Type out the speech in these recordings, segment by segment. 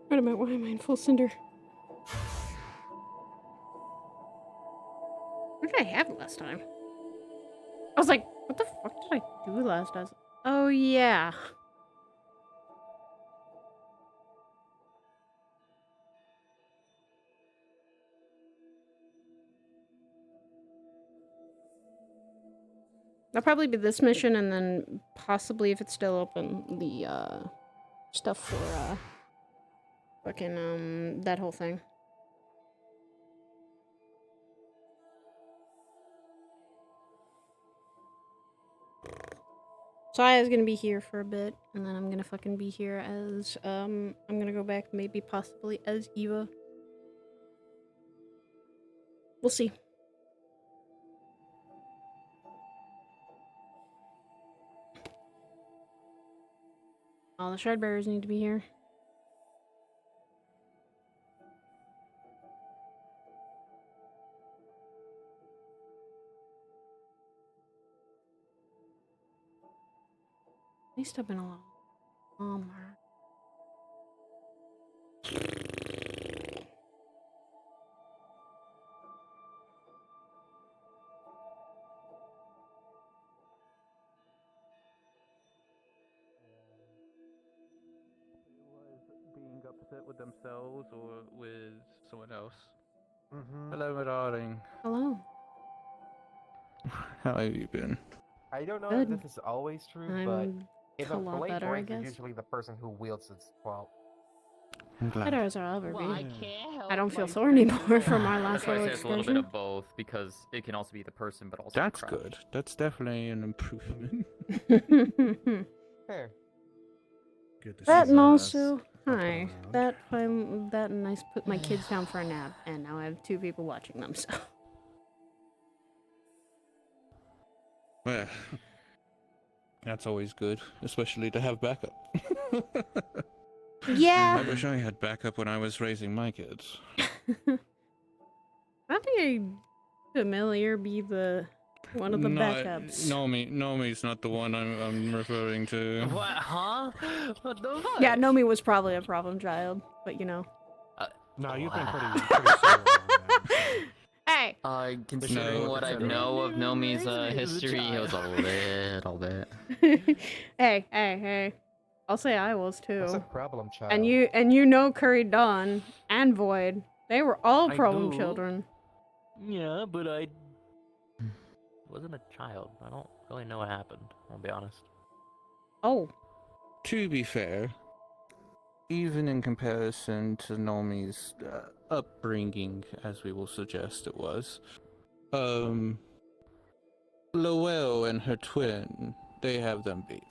Wait a minute, why am I in full cinder? What did I have last time? I was like, what the fuck did I do last time? Oh, yeah. That'll probably be this mission, and then possibly, if it's still open, the, stuff for, fucking, that whole thing. So I was gonna be here for a bit, and then I'm gonna fucking be here as, I'm gonna go back, maybe, possibly, as Eva. We'll see. All the shard bearers need to be here. At least I've been a little calmer. Being upset with themselves or with someone else. Hello, my darling. Hello. How have you been? I don't know Good. if this is always true, I'm but if a a lot blade better, I breaks, it's guess. usually the person who wields its fault. I'm glad. Better as I'll ever Well, I be. can't help I don't feel myself. sore anymore from our I last would little say it's a little bit excursion. of both because it can also be the person, but also That's the crowd. good. That's definitely an improvement. Fair. Good to That see and us also, hopping hi. around. That and I put my kids down for a nap, and now I have 2 people watching them, so. Well, that's always good, especially to have backup. Yeah! I wish I had backup when I was raising my kids. I think familiar be the one of the backups. Nomi's not the one I'm referring to. What? Huh? What the fuck? Yeah, Nomi was probably a problem child, but you know. No, you've been Wow. pretty serious on that. So. Hey! Considering No, what I it's okay. know of Nomi's Raising me as a history, it was a little bit. Hey. I'll say I was What's a too. problem, child? And you know Curry Dawn and Void. They were all I problem do. children. Yeah, but I wasn't a child. I don't really know what happened. I'll be honest. Oh. To be fair, even in comparison to Nomi's upbringing, as we will suggest it was, Lowell and her twin, they have them beat.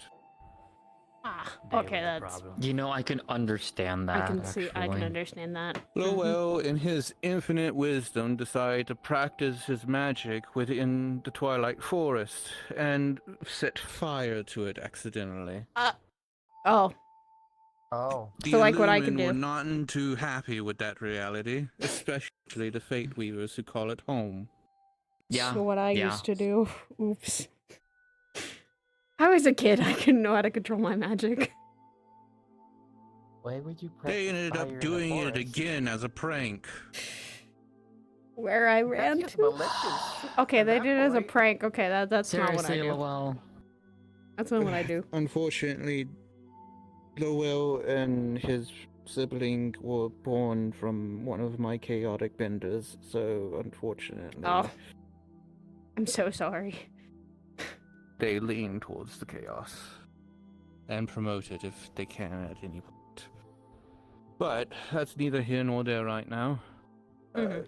Ah, They okay, were the that's... problem. You know, I can understand that. I can see, I can actually. understand that. Lowell, in his infinite wisdom, decided to practice his magic within the Twilight Forest and set fire to it accidentally. Oh. Oh. The So like what I could Illumin were do. not too happy with that reality, especially the Fate Weavers who call it home. Yeah. So what I yeah. used to do. Oops. I was a kid, I didn't know how to control my magic. Why would you They practice ended fire up in a doing it forest? again as a prank. Where I That's ran just to? malicious. Okay, At they that did it as a point. prank. Okay, that's not what I Seriously, do. Lowell. That's not what I do. Unfortunately, Lowell and his sibling were born from one of my chaotic benders, so unfortunately, Oh. I'm so sorry. they lean towards the chaos and promote it if they can at any point. But that's neither here nor there right now. I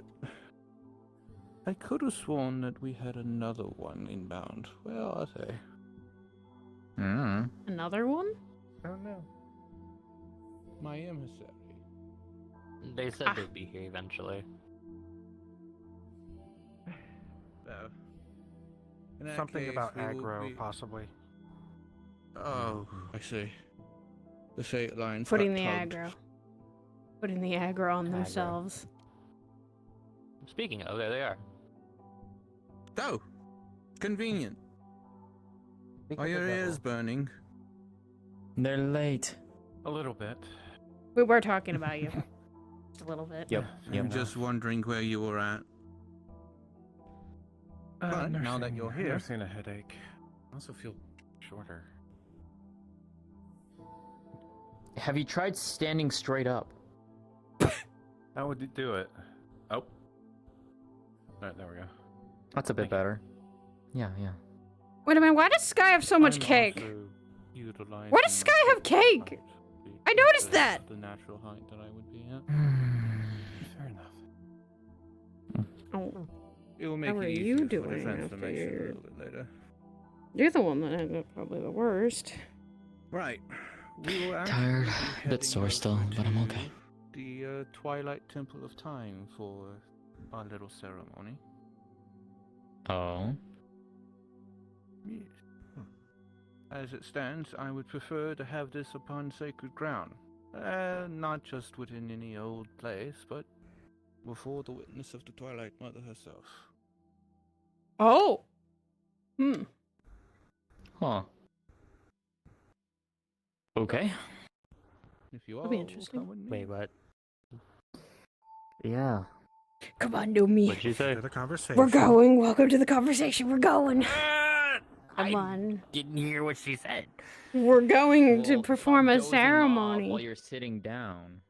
could have sworn that we had another one inbound. Where are they? Another one? Oh no. My emissary. They said they'd be here eventually. In that Something case, about we will aggro, be- possibly. Oh, I see. The fate lines Putting got the tugged. aggro. Putting the aggro on Aggro. themselves. Speaking of, there they are. Oh, convenient. Speak Are of the your devil. ears burning? They're late. A little bit. We were talking about you. Just a little bit. Yep. I'm just wondering where you were at. But now that you're here- nursing a headache. I also feel shorter. Have you tried standing straight up? How would you do it? Oh. Alright, there we go. That's a bit Thank you. better. Yeah, yeah. Wait a minute, why does Sky have so much I'm cake? also utilizing Why does Sky have my cake? height I because noticed of that. The natural height that I would be at. Fair enough. Oh, It will make How it are easier you for doing the after transformation a your- little bit later. you're the one that ended up probably the worst. Right. We will Tired, actually be a bit heading sore still, over but I'm to okay. The Twilight Temple of Time for our little ceremony. Oh. Yes. As it stands, I would prefer to have this upon sacred ground. Not just within any old place, but before the witness of the Twilight Mother herself. Oh. Hmm. Huh. Okay. If you That'd be all interesting. come with me. Wait, what? Yeah. Come on, Noomi. What'd you say? To the conversation. We're going. Welcome to the conversation. We're going. I Come on. didn't hear what she said. We're going to Well, perform stop a dozing off ceremony. while you're sitting down.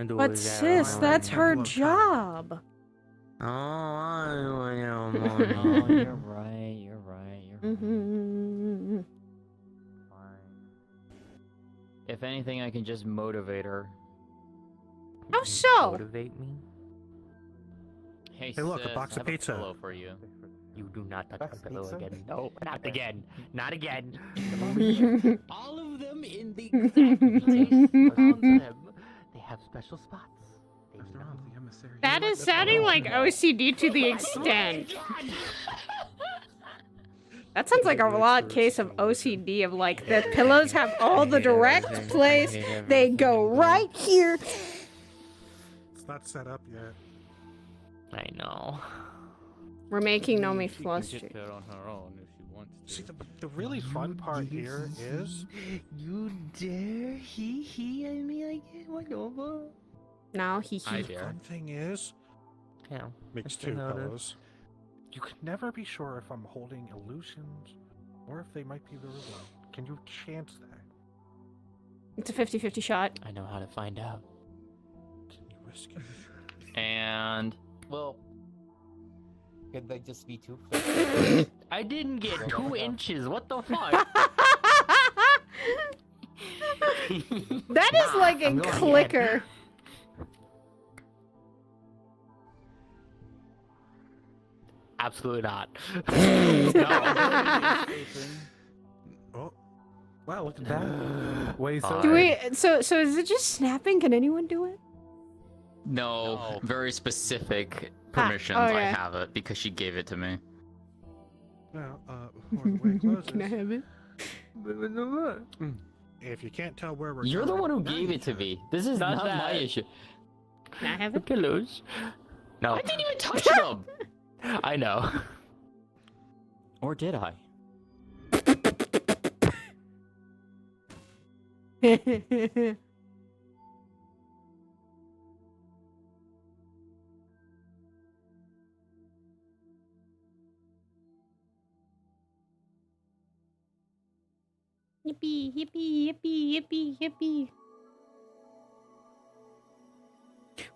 But sis, that's her Temple of Time. job. Oh, you're right. You're right. You're right. Mm-hmm. If anything, I can just motivate her. How so? Motivate me? Hey, Hey, look, a sis, box I of have a pizza. pillow for you. You do not touch That's my pillow pizza? again. No, not again. Not again. All of them in the They have special spots. They After know. all, the emissary. That is sounding like OCD to the extent. That sounds like a lot case of OCD of like the pillows have all the direct place. They go right here. It's not set up yet. I know. We're making She Nomi can flustered. get there on her own if she wants to. See, the really fun part here is You dare he and me like what over? Now he I the dare. fun thing is Yeah. makes Mr. two Noted. pillows. You could never be sure if I'm holding illusions or if they might be the real one. Can you chance that? It's a 50-50 shot. I know how to find out. Can you risk it? And Well, could they just be two? I didn't get Well, 2 well. inches. What the fuck? That is like a I'm going clicker. Absolutely not. Oh, wow! Look at that. Wait, so Do we? So is it just snapping? Can anyone do it? no, No. very specific Ah, permissions. I okay. have it because she gave it to me. now, before the way closes, Can I have it? if you can't tell where we're You're the going, one who now gave you it to can. me. This is Not not my that. issue. Can I have The it? pillows. No, I didn't even touch them. I know. Or did I? Yippee, yippee, yippee, yippee, yippee.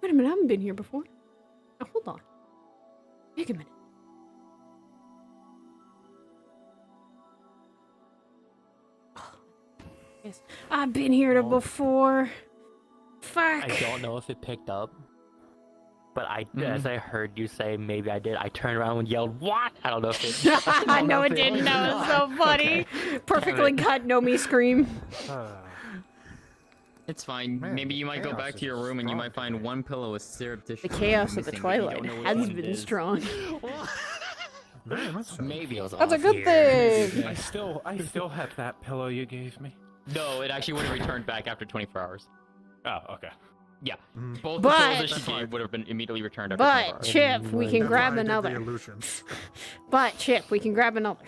Wait a minute, I haven't been here before. Oh, hold on. Wait a minute. Yes, I've been here Oh. before. Fuck. I don't know if it picked up, but as I heard you say maybe I did, I turned around and yelled, "What?" I don't know if it. I know if it didn't. That was so funny. Okay. Perfectly Damn it. cut Nomi scream. It's fine. Man, Maybe you might go chaos back is to your room and you strong might find today. one pillow with surreptitious. The chaos of the missing, but you don't twilight know which has one it been is. strong. Very much so. Maybe it was That's a off good here. thing. I still have that pillow you gave me. No, it actually would have returned back after 24 hours. Oh, okay. Yeah. Mm. Both But- the pillows that That's she fine. gave would have been immediately returned after 24 But hours. Chip, we can That's grab why I did the another. illusions. But Chip, we can grab another.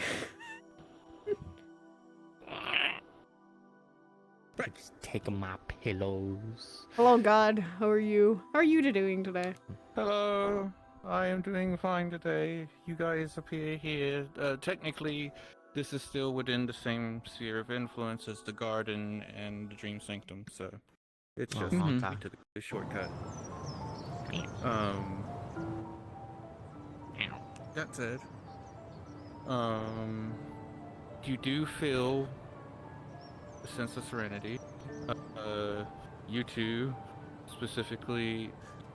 Keeps taking my pillows. Hello, God. How are you? How are you doing today? Hello, I am doing fine today. You guys appear here. Technically, this is still within the same sphere of influence as the garden and the dream sanctum, so it's just Okay. to the shortcut. That said, you do feel a sense of serenity. You two, specifically,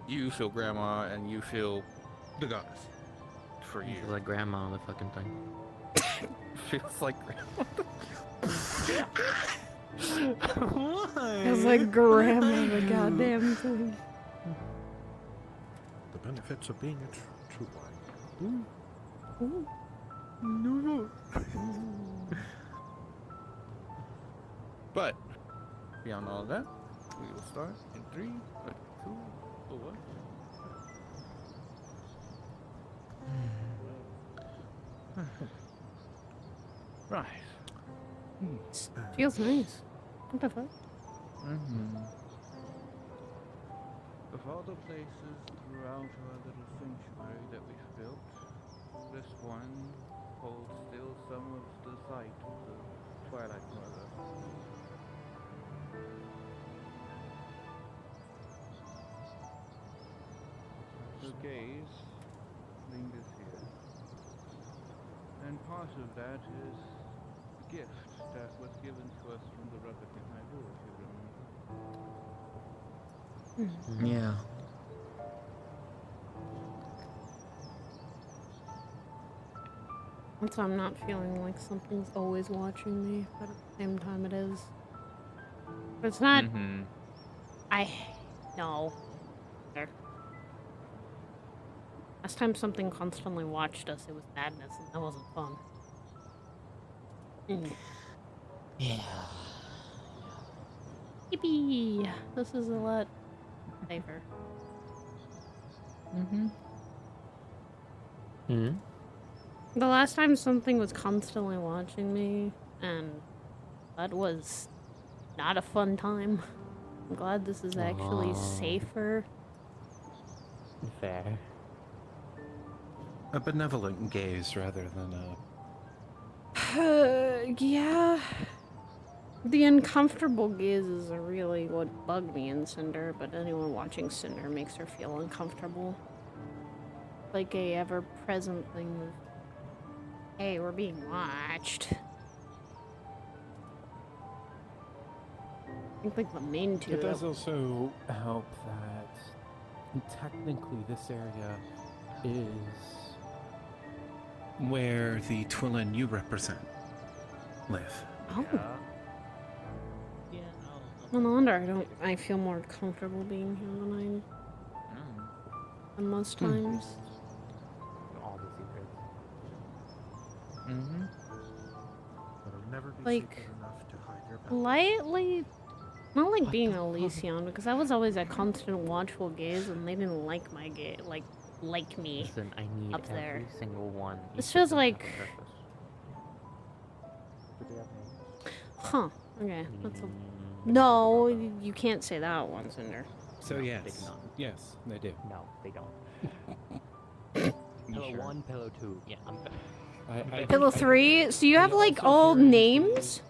you feel grandma and you feel the goddess. For you. Feels like grandma on the fucking thing. Feels like grandma. It's like grandma, the goddamn thing. The benefits of being a true one. Ooh. No. But beyond all that, we will start in 3, 2, 1. Right. Feels nice. What the fuck? Of all the places throughout our little sanctuary that we've built, this one holds still some of the sight of the Twilight Mother. Her gaze lingers here. And part of that is a gift that was given to us from the Replicant Naibu, if you remember. Yeah. Once I'm not feeling like something's always watching me, but at the same time it is. But it's not. No. There. Last time something constantly watched us, it was madness, and that wasn't fun. Yeah. Yippee! This is a lot safer. The last time something was constantly watching me, and that was not a fun time. I'm glad this is actually safer. Fair. A benevolent gaze rather than a... Yeah. The uncomfortable gazes are really what bug me in Cinder, but anyone watching Cinder makes her feel uncomfortable. Like a ever-present thing of, hey, we're being watched. I think like the main two. It does also help that technically this area is where the Twillin you represent live. Oh. Well, no wonder I feel more comfortable being here than most times. All the secrets. It'll never be Like, secret enough to hide your lightly, not like being a Elysion, because I was always a constant watchful gaze, and they didn't like my gaze, like me. Listen, I need up there. every single one. This Each feels of them like- have a purpose. Do they have names? Huh. Okay. That's a... Mm, No, you can't say that one, Cinder. So No, they yes, do not. yes, they do. No, they don't. Pillow 1, pillow 2. Yeah, I'm back. Pillow 3? So you have like all names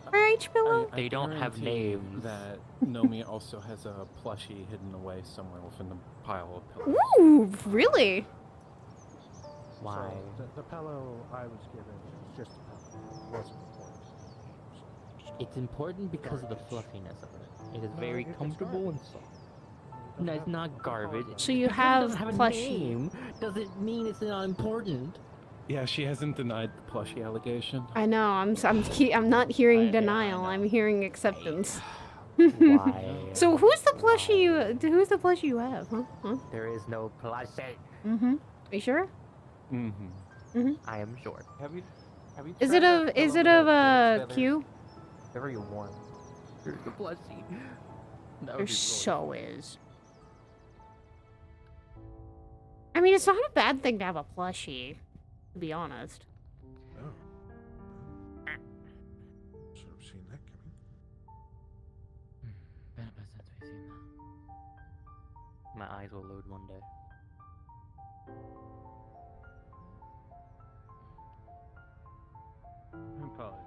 for each pillow? They don't have guarantee names. That Nomi also has a plushie hidden away somewhere within the pile of pillows. Ooh, really? Why? So the pillow I was given was just a pillow. It wasn't important. It's important because of the Garbage. fluffiness of it. It is No, very it's comfortable and garbage. soft. No, it's not garbage. So you Because it have doesn't have a plushie. name doesn't mean it's not important. Yeah, she hasn't denied the plushie allegation. I know. I'm not hearing I know, I denial. know. I'm hearing acceptance. Why? So who's the plushie you have? Huh? There is no plushie. Mm-hmm. Are you sure? I am sure. Have you Is tried it a of pillow with feathers? Q? Very warm. There's the plushie. That would There be really so is. I mean, it's not a bad thing to have a plushie, to be honest. Oh. Should have seen that coming. seen that. My eyes will load one day. Apologies.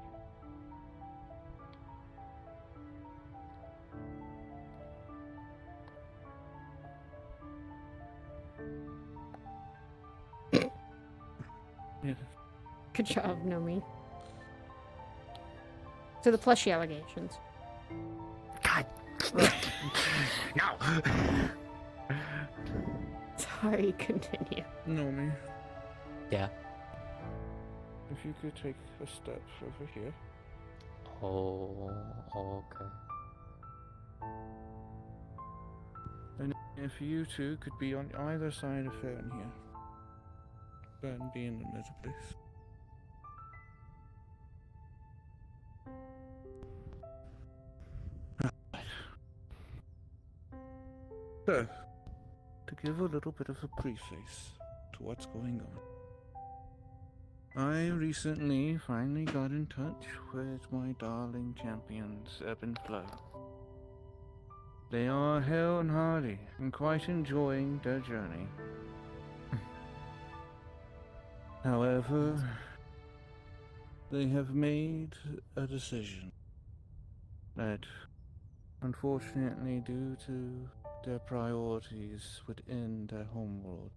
Yes. Good job, Nomi. So the plushie allegations. God. No. Sorry, continue. Nomi, Yeah. if you could take a step over here. Oh, okay. And if you two could be on either side of Fern here. Fern be in the middle, please. Right. So, to give a little bit of a preface to what's going on. I recently finally got in touch with my darling champions, Ebb and Flow. They are hale and hearty and quite enjoying their journey. However, they have made a decision that, unfortunately, due to their priorities within their homeworld,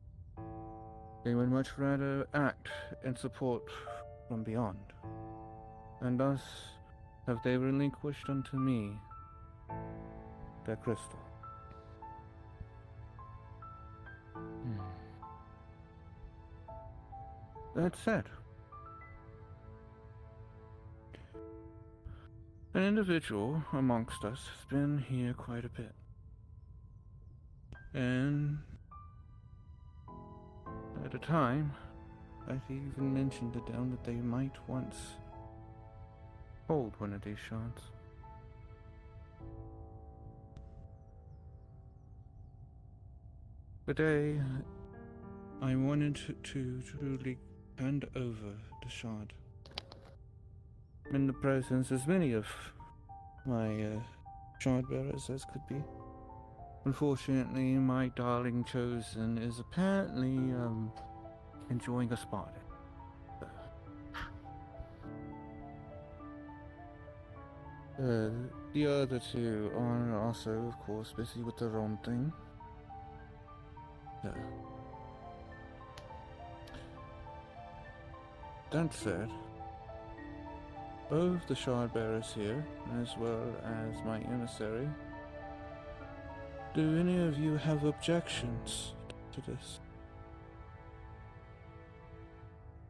they would much rather act in support from beyond. And thus have they relinquished unto me their crystal. That said, an individual amongst us has been here quite a bit. And at a time, I even mentioned to them that they might once hold one of these shards. Today, I wanted to truly hand over the shard in the presence as many of my shard bearers as could be. Unfortunately, my darling chosen is apparently enjoying a spa day. The other two are also, of course, busy with their own thing. That said, both the shard bearers here, as well as my emissary, do any of you have objections to this?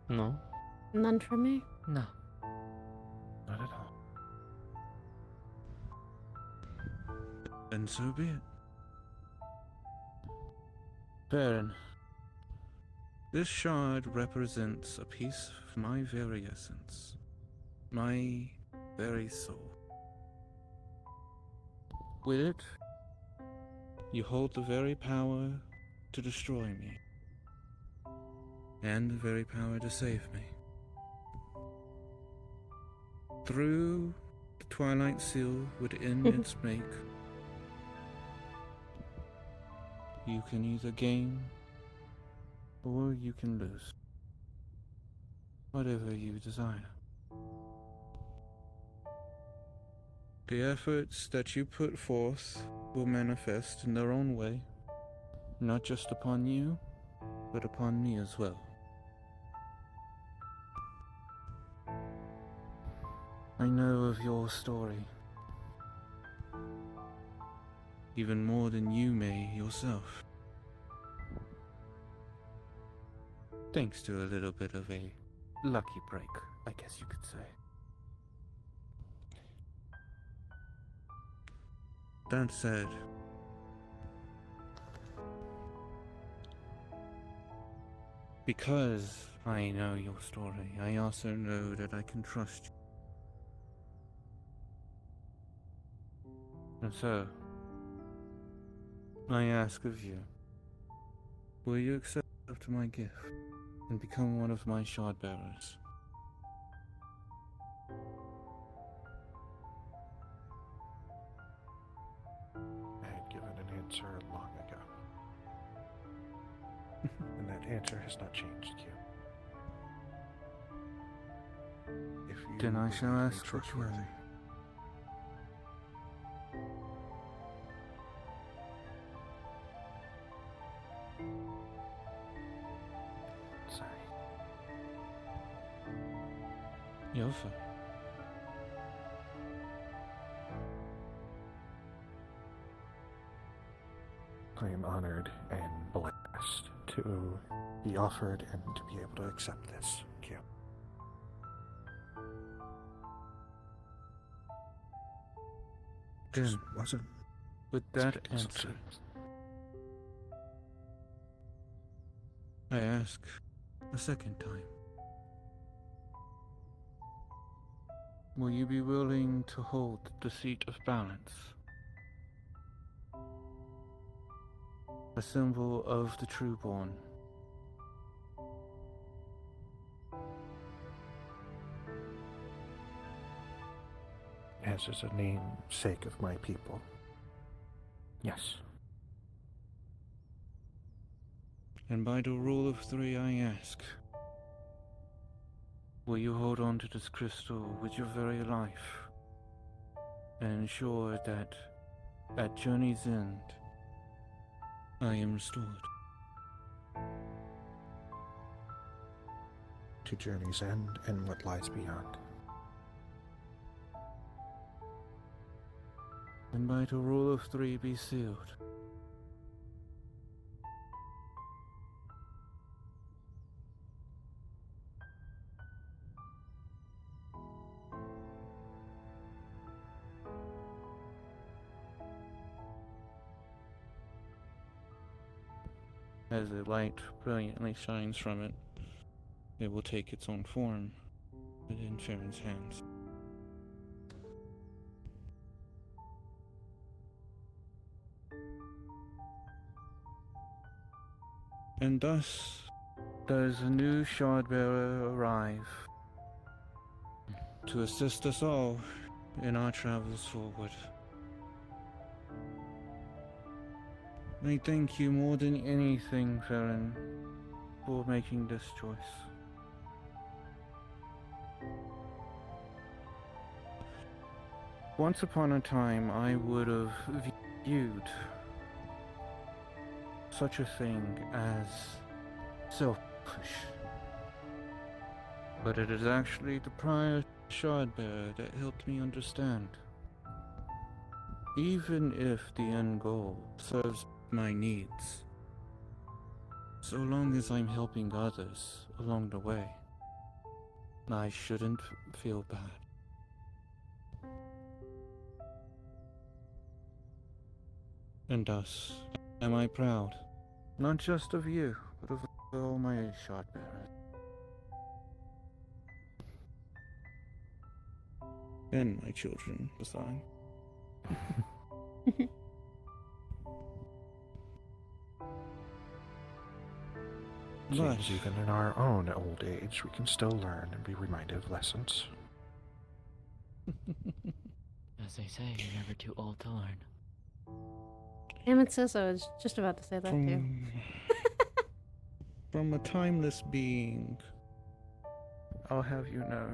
No. None from me. No. Not at all. Then so be it. Baron, this shard represents a piece of my very essence, my very soul. With it, you hold the very power to destroy me, and the very power to save me. Through the Twilight Seal within its make, you can either gain or you can lose. Whatever you desire. The efforts that you put forth will manifest in their own way, not just upon you, but upon me as well. I know of your story, even more than you may yourself. Thanks to a little bit of a lucky break, I guess you could say. That said, because I know your story, I also know that I can trust you. And so, I ask of you, will you accept my gift and become one of my shard bearers? answer has not changed, Q. If you Then I shall believe me ask what you trustworthy, want. Sorry. Yofa. I am honored and blessed to be offered and to be able to accept this, Q. Then, Wasn't with that expecting such answer, I ask a second time. Will you be willing to hold the seat of balance? A symbol of the trueborn. as is a namesake of my people. Yes. And by the rule of three I ask, will you hold on to this crystal with your very life and ensure that at journey's end I am restored? To journey's end and what lies beyond. And by the rule of three be sealed. As the light brilliantly shines from it, it will take its own form within Farron's hands. And thus does a new shard-bearer arrive to assist us all in our travels forward. I thank you more than anything, Farron, for making this choice. Once upon a time, I would have viewed such a thing as selfish. But it is actually the prior shardbearer that helped me understand. Even if the end goal serves my needs, so long as I'm helping others along the way, I shouldn't feel bad. And thus am I proud, not just of you, but of all my shardbearers. And my children, beside. But Seems even in our own old age, we can still learn and be reminded of lessons. As they say, you're never too old to learn. Damn it, sis, I was just about to say that too. From a timeless being, I'll have you know,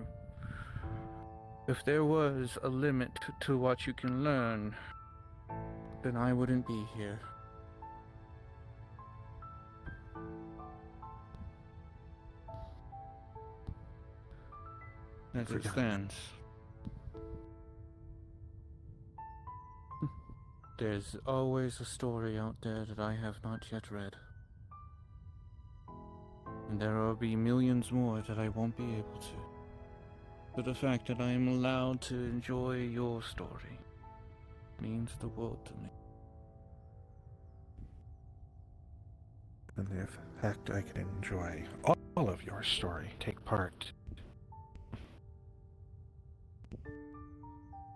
if there was a limit to what you can learn, then I wouldn't be here. As it Forgotten. stands, there's always a story out there that I have not yet read. And there will be millions more that I won't be able to. But the fact that I am allowed to enjoy your story means the world to me. And the fact I can enjoy all of your story, take part,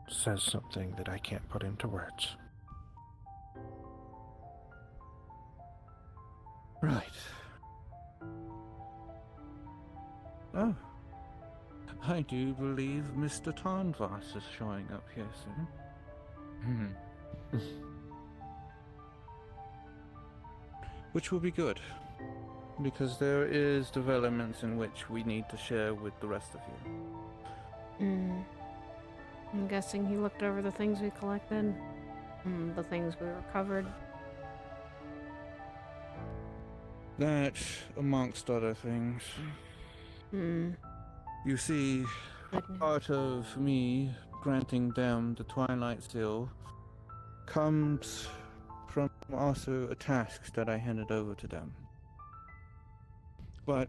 says something that I can't put into words. Right. Oh. I do believe Mr. Tarnvas is showing up here soon. Which will be good. Because there is developments in which we need to share with the rest of you. I'm guessing he looked over the things we collected. The things we recovered. That, amongst other things. You see, Goodness. part of me granting them the Twilight Seal comes from also a task that I handed over to them. But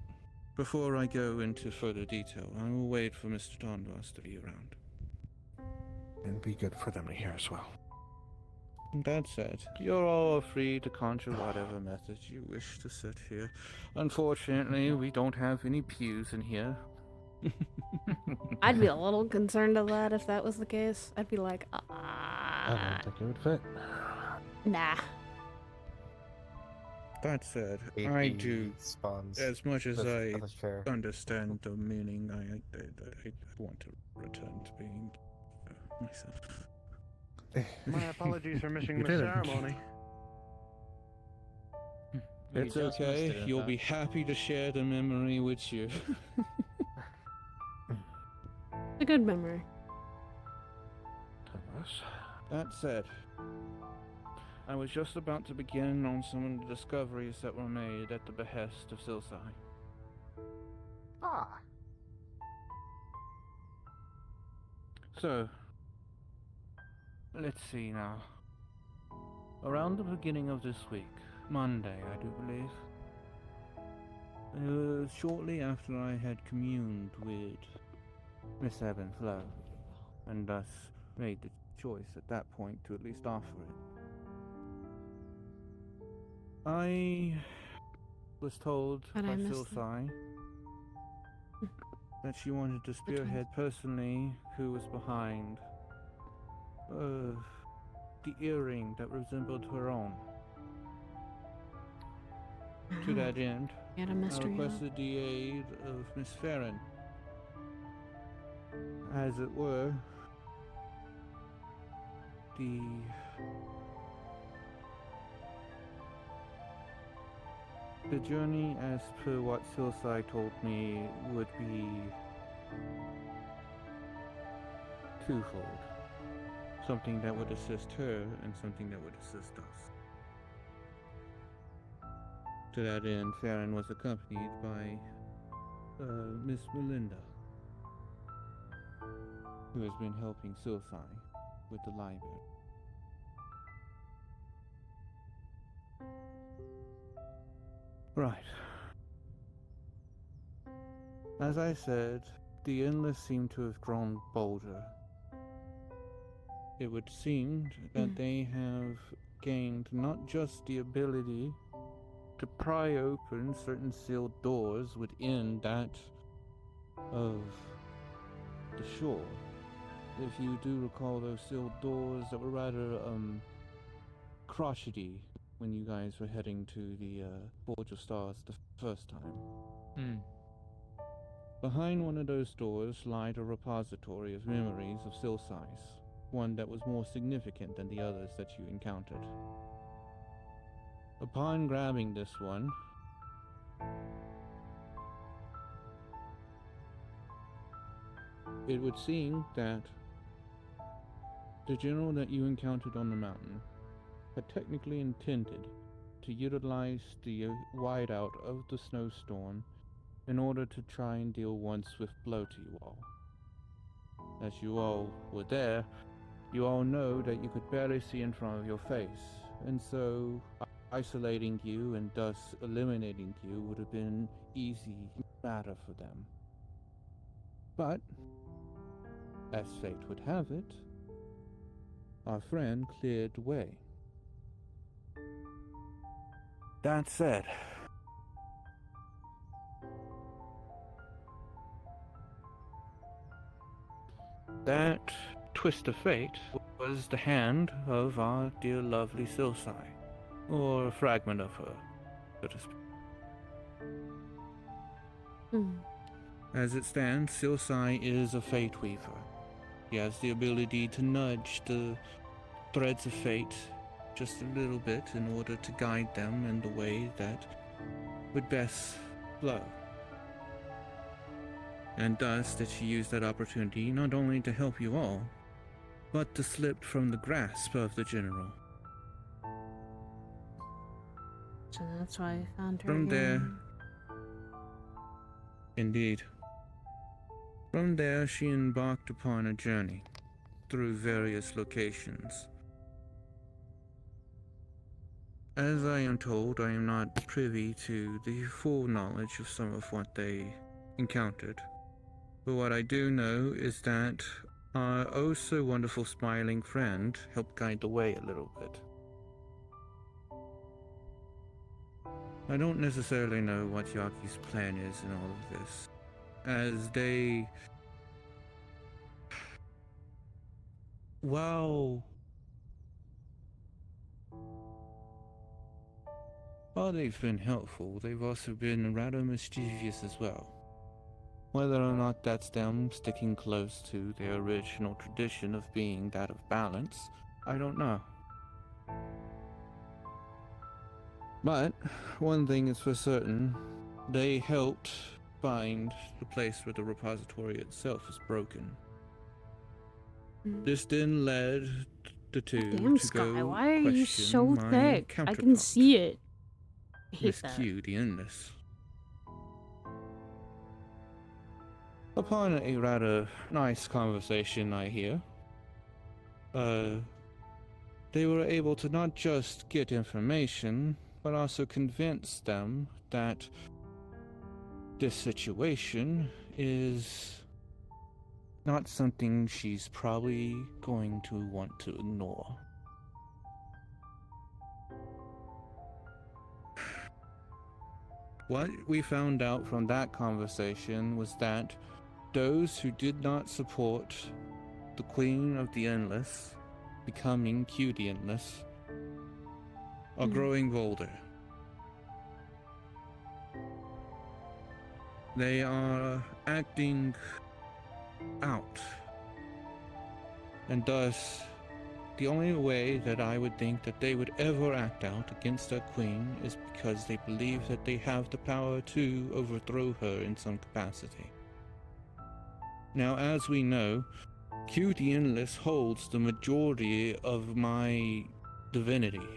before I go into further detail, I will wait for Mr. Donvos to be around. It'd be good for them to hear as well. That said, you're all free to conjure whatever methods you wish to sit here. Unfortunately, we don't have any pews in here. I'd be a little concerned of that if that was the case. I'd be like, I don't think it would fit. nah. That said, I AP do, spawns. as much as That's I fair. understand the meaning, I want to return to being myself. My apologies for missing You the did it. ceremony. It's okay, you'll be happy to share the memory with you. A good memory. That said, I was just about to begin on some of the discoveries that were made at the behest of Silsai. Ah. So, let's see now. Around the beginning of this week, Monday, I do believe, shortly after I had communed with Miss Ebb and Flow, and thus made the choice at that point to at least offer it, I was told by But I missed them. Silsai that she wanted to spearhead personally who was behind the earring that resembled her own. To that end, Get a I mystery out. requested the aid of Miss Farron. As it were, the journey, as per what Silsai told me, would be twofold. Something that would assist her and something that would assist us. To that end, Farron was accompanied by Miss Melinda, who has been helping Silsai with the library. Right. As I said, the Endless seem to have grown bolder. It would seem that they have gained not just the ability to pry open certain sealed doors within that of the shore. If you do recall those sealed doors that were rather crotchety when you guys were heading to the Forge of Stars the first time. Behind one of those doors lied a repository of memories of Silsai's, one that was more significant than the others that you encountered. Upon grabbing this one, it would seem that the general that you encountered on the mountain had technically intended to utilize the whiteout of the snowstorm in order to try and deal one swift blow to you all. As you all were there, you all know that you could barely see in front of your face, and so isolating you and thus eliminating you would have been easy matter for them. But, as fate would have it, our friend cleared the way. That said, that twist of fate was the hand of our dear lovely Silsai, or a fragment of her, so to speak. As it stands, Silsai is a fate weaver. He has the ability to nudge the threads of fate just a little bit in order to guide them in the way that would best flow. And thus did she use that opportunity not only to help you all, but to slip from the grasp of the general. So that's why I found her From there, here. indeed. From there, she embarked upon a journey through various locations. As I am told, I am not privy to the full knowledge of some of what they encountered. But what I do know is that our oh so wonderful smiling friend helped guide the way a little bit. I don't necessarily know what Yaki's plan is in all of this, as they... While they've been helpful, they've also been rather mischievous as well. Whether or not that's them sticking close to their original tradition of being that of balance, I don't know. But one thing is for certain, they helped find the place where the repository itself is broken. This then led the two Damn, to Sky, go why are you question so my thick? I can counterpart, see it. I hate Miss that. Q, the Endless. Upon a rather nice conversation, I hear, they were able to not just get information, but also convince them that this situation is not something she's probably going to want to ignore. What we found out from that conversation was that those who did not support the Queen of the Endless becoming Q the Endless are growing bolder. They are acting out. And thus, the only way that I would think that they would ever act out against their queen is because they believe that they have the power to overthrow her in some capacity. Now, as we know, Q the Endless holds the majority of my divinity.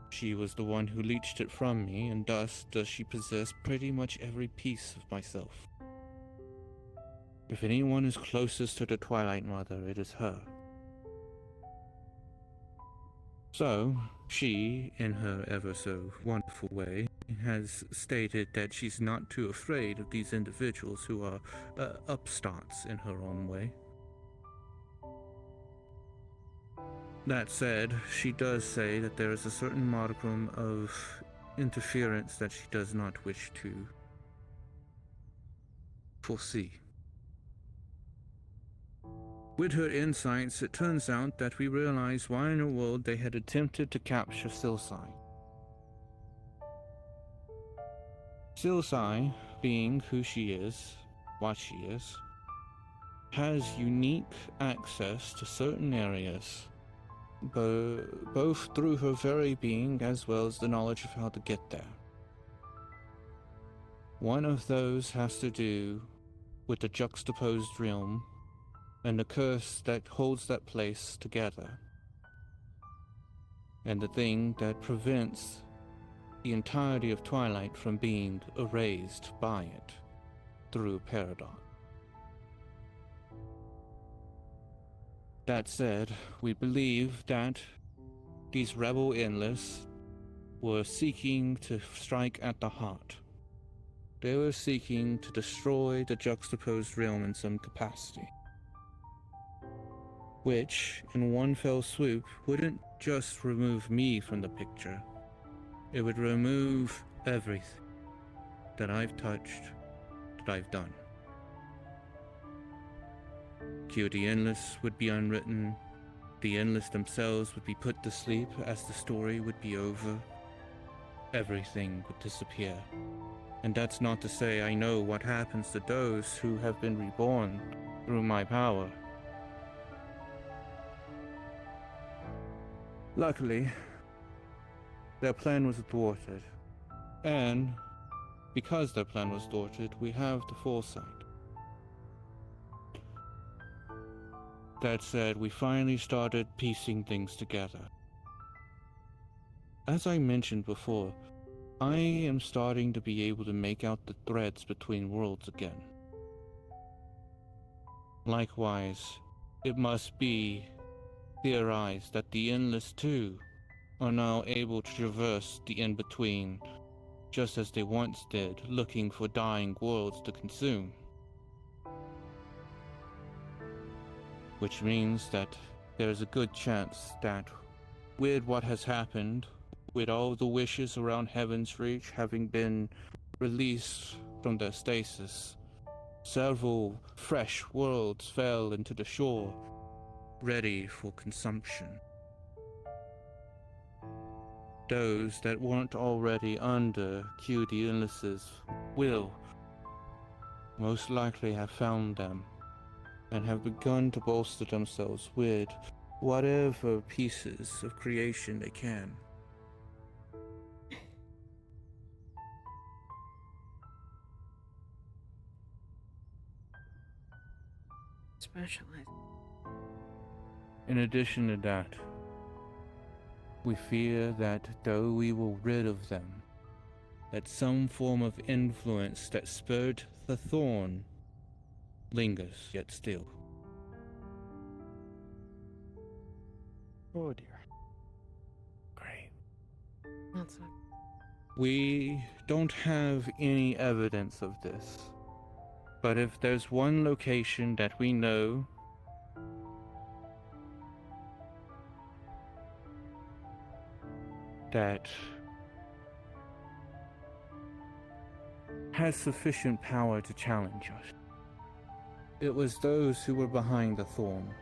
She was the one who leached it from me, and thus does she possess pretty much every piece of myself. If anyone is closest to the Twilight Mother, it is her. So, she, in her ever so wonderful way, has stated that she's not too afraid of these individuals who are upstarts in her own way. That said, she does say that there is a certain modicum of interference that she does not wish to foresee. With her insights, it turns out that we realize why in the world they had attempted to capture Silsai. Silsai, being who she is, what she is, has unique access to certain areas, both through her very being as well as the knowledge of how to get there. One of those has to do with the juxtaposed realm and the curse that holds that place together, and the thing that prevents the entirety of Twilight from being erased by it through a paradox. That said, we believe that these rebel Endless were seeking to strike at the heart. They were seeking to destroy the juxtaposed realm in some capacity, which, in one fell swoop, wouldn't just remove me from the picture. It would remove everything that I've touched, that I've done. Q the Endless would be unwritten, the Endless themselves would be put to sleep as the story would be over. Everything would disappear. And that's not to say I know what happens to those who have been reborn through my power. Luckily, their plan was thwarted, and because their plan was thwarted, we have the foresight. That said, we finally started piecing things together. As I mentioned before, I am starting to be able to make out the threads between worlds again. Likewise, it must be theorized that the Endless too are now able to traverse the in-between, just as they once did, looking for dying worlds to consume. Which means that there is a good chance that, with what has happened, with all the wishes around Heaven's Reach having been released from their stasis, several fresh worlds fell into the shore, ready for consumption. Those that weren't already under QD Endless's will most likely have found them and have begun to bolster themselves with whatever pieces of creation they can. Specialized. In addition to that, we fear that though we were rid of them, that some form of influence that spurred the thorn lingers yet still. Oh dear. Great. That's a... We don't have any evidence of this, but if there's one location that we know that has sufficient power to challenge us, it was those who were behind the thorn.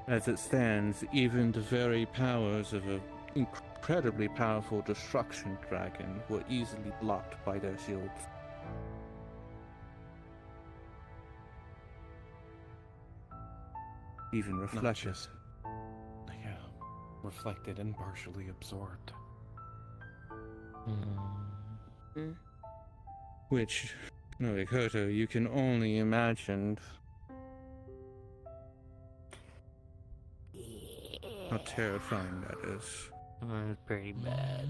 As it stands, even the very powers of an incredibly powerful destruction dragon were easily blocked by their shields. Even Not reflected. just, yeah, reflected and partially absorbed. Mm. Which, Norikoto, you can only imagine how terrifying that is. It's pretty bad.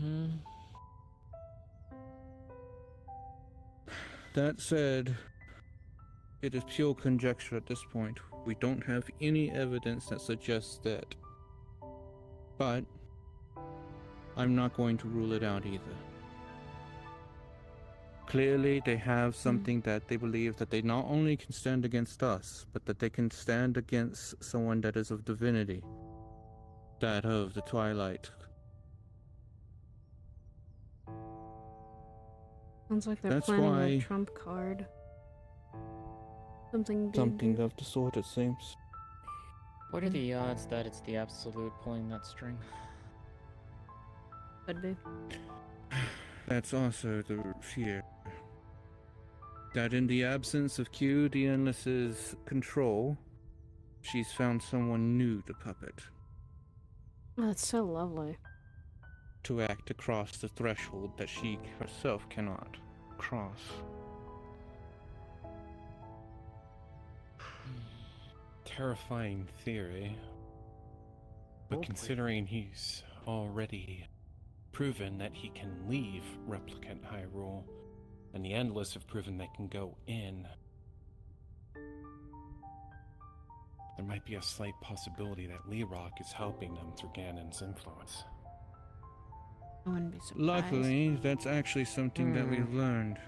That said, it is pure conjecture at this point. We don't have any evidence that suggests that. But I'm not going to rule it out either. Clearly, they have something that they believe that they not only can stand against us, but that they can stand against someone that is of divinity. That of the Twilight. Sounds like they're That's planning why- a trump card. Something big. Something of the sort, it seems. What are the odds that it's the Absolute pulling that string? Could be. That's also the fear. That in the absence of Q, the Endless's control, she's found someone new to puppet, Oh, that's so lovely. to act across the threshold that she herself cannot cross. Terrifying theory. But Hopefully. considering he's already proven that he can leave Replicant Hyrule, and the Endless have proven they can go in, there might be a slight possibility that Lerock is helping them through Ganon's influence. I wouldn't be surprised. Luckily, that's actually something that we've learned.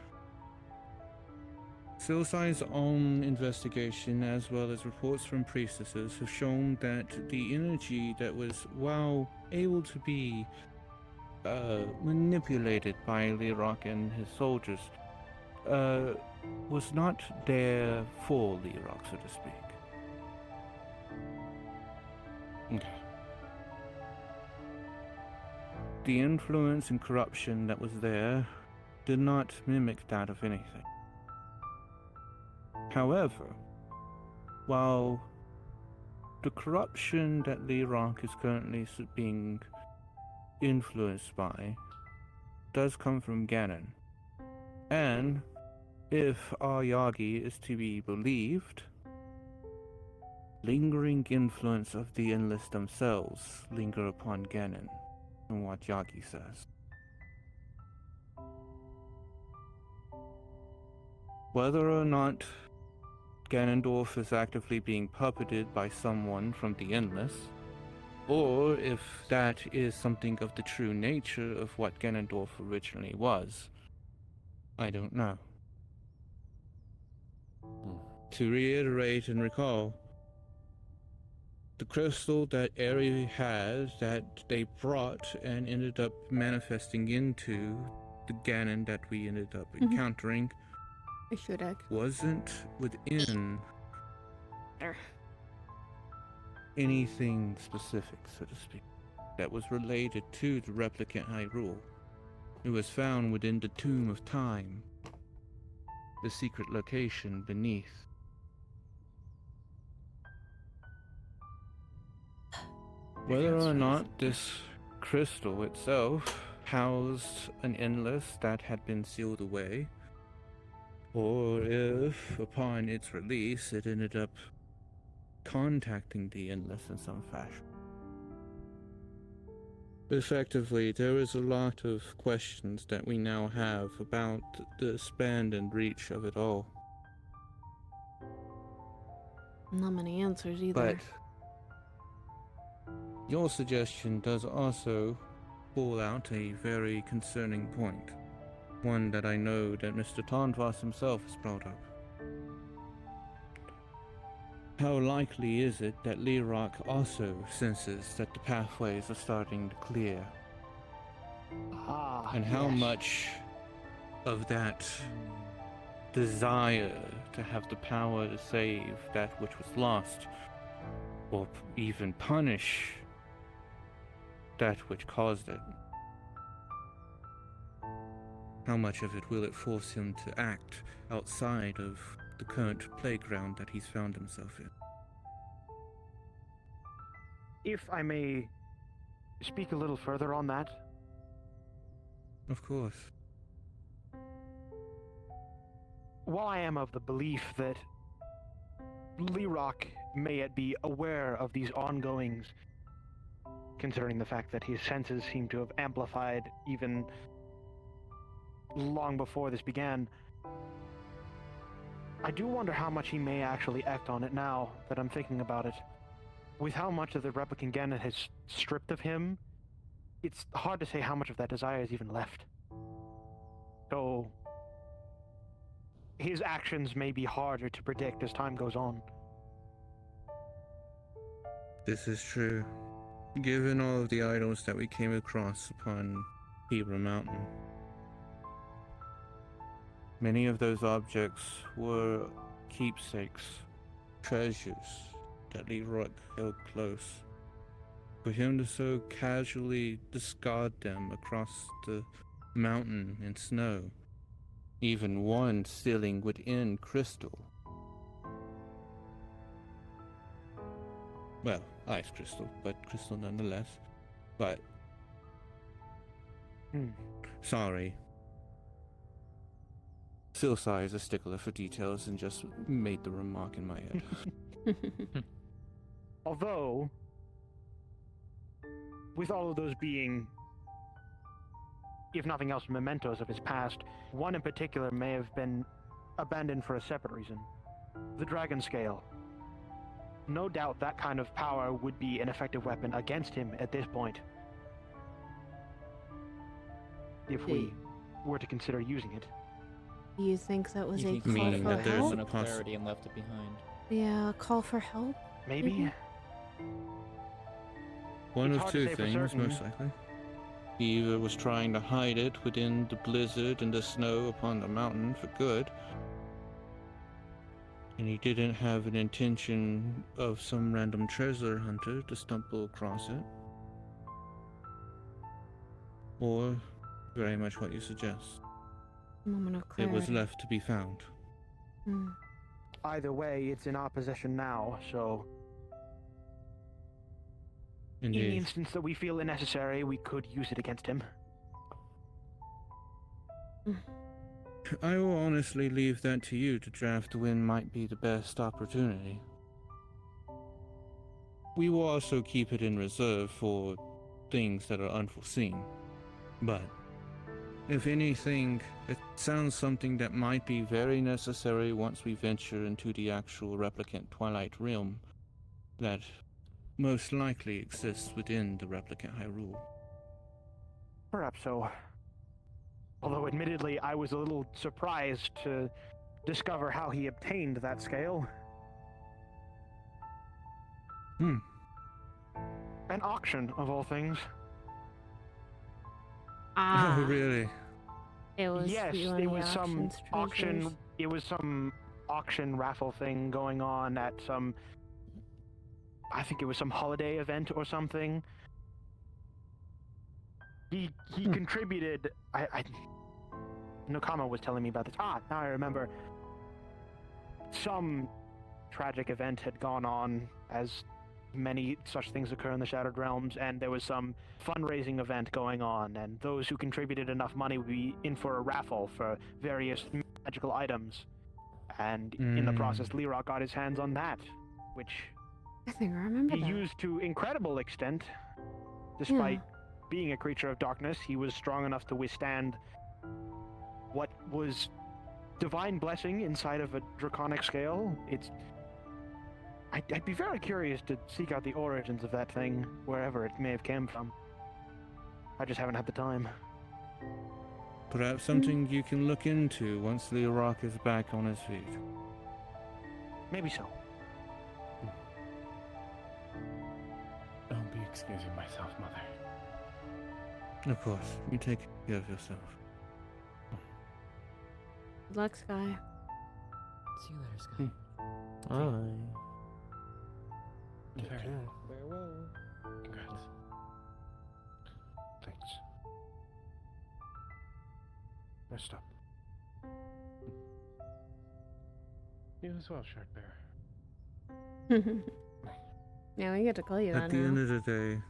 Silsai's own investigation, as well as reports from priestesses, have shown that the energy that was, while able to be manipulated by Lerock and his soldiers, was not there for Lerock, so to speak. Okay. The influence and corruption that was there did not mimic that of anything. However, while the corruption that Lerock is currently being influenced by does come from Ganon. And if our Yagi is to be believed, lingering influence of the Endless themselves linger upon Ganon, from what Yagi says. Whether or not Ganondorf is actively being puppeted by someone from the Endless, or if that is something of the true nature of what Ganondorf originally was, I don't know. To reiterate and recall, the crystal that Eri had that they brought and ended up manifesting into the Ganon that we ended up encountering I should egg. wasn't within There. anything specific, so to speak, that was related to the replicant Hyrule. It was found within the Tomb of Time, the secret location beneath. Whether or not this crystal itself housed an Endless that had been sealed away, or if, upon its release, it ended up contacting the Endless in some fashion. Effectively, there is a lot of questions that we now have about the span and reach of it all. Not many answers either. But your suggestion does also pull out a very concerning point. One that I know that Mr. Tonvas himself has brought up. How likely is it that Lerock also senses that the pathways are starting to clear? And how much of that desire to have the power to save that which was lost, or even punish that which caused it? How much of it will it force him to act outside of the current playground that he's found himself in? If I may speak a little further on that, Of course. while I am of the belief that Lerock may yet be aware of these ongoings, considering the fact that his senses seem to have amplified even long before this began, I do wonder how much he may actually act on it now that I'm thinking about it. With how much of the replicant Ganon has stripped of him, it's hard to say how much of that desire is even left. So, his actions may be harder to predict as time goes on. This is true. Given all of the items that we came across upon Hebra Mountain, many of those objects were keepsakes, treasures that Leroy held close. For him to so casually discard them across the mountain in snow, even one sealing within crystal. Well, ice crystal, but crystal nonetheless. But sorry. Silsai is a stickler for details and just made the remark in my head. Although, with all of those being, if nothing else, mementos of his past, one in particular may have been abandoned for a separate reason. The Dragon Scale. No doubt that kind of power would be an effective weapon against him at this point. If we were to consider using it. Do you think that was You a think call meaning for that there's help? an of clarity and left it behind. Yeah, a call for help? Maybe? One It's of hard to two say for things, certain. most likely. He either was trying to hide it within the blizzard and the snow upon the mountain for good, and he didn't have an intention of some random treasure hunter to stumble across it. Or very much what you suggest. Moment of It clarity. was left to be found. Hmm. Either way, it's in our possession now, so In the Indeed. instance that we feel it necessary, we could use it against him. I will honestly leave that to you to draft when might be the best opportunity. We will also keep it in reserve for things that are unforeseen. But if anything, it sounds something that might be very necessary once we venture into the actual replicant Twilight realm that most likely exists within the replicant Hyrule. Perhaps so. Although, admittedly, I was a little surprised to discover how he obtained that scale. Hmm. An auction, of all things. Ah, Oh, really? It was Yes, you and it the was some auction's auction. treasures. It was some auction raffle thing going on at some. I think it was some holiday event or something. He contributed. Nakama was telling me about this. Ah, now I remember. Some tragic event had gone on, as many such things occur in the Shattered Realms, and there was some fundraising event going on, and those who contributed enough money would be in for a raffle for various magical items. And in the process, Lerock got his hands on that, which I think I remember he that. used to incredible extent. Despite being a creature of darkness, he was strong enough to withstand what was divine blessing inside of a draconic scale. I'd be very curious to seek out the origins of that thing, wherever it may have come from. I just haven't had the time. Perhaps something you can look into once Lerock is back on his feet. Maybe so. I'll be excusing myself, Mother. Of course, you take care of yourself. Good luck, Sky. See you later, Sky. Aye. Take care. Farewell. Congrats. Thanks. Messed up. You as well, Shard Bear. Yeah, we get to call you At that the end now. of the day,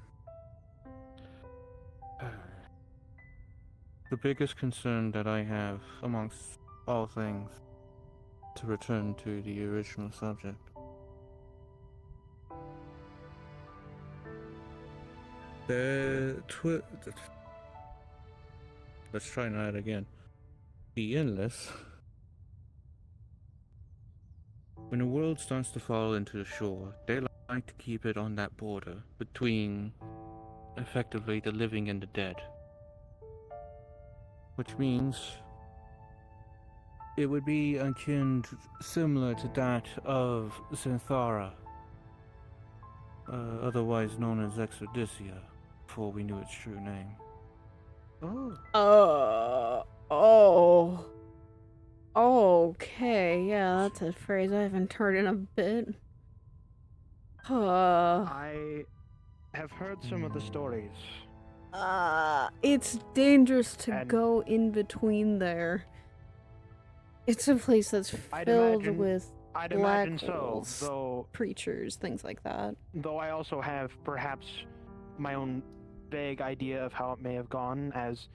the biggest concern that I have, amongst all things, to return to the original subject, let's try that again. The Endless. When a world starts to fall into the shore, they like to keep it on that border between, effectively, the living and the dead. Which means it would be similar to that of Synthara, otherwise known as Exodysia, before we knew its true name. Oh. Okay, yeah, that's a phrase I haven't heard in a bit. I have heard some of the stories. It's dangerous to And- go in between there. It's a place that's I'd filled imagine- with I'd black imagine so, holes, though creatures, things like that. I also have perhaps my own vague idea of how it may have gone, as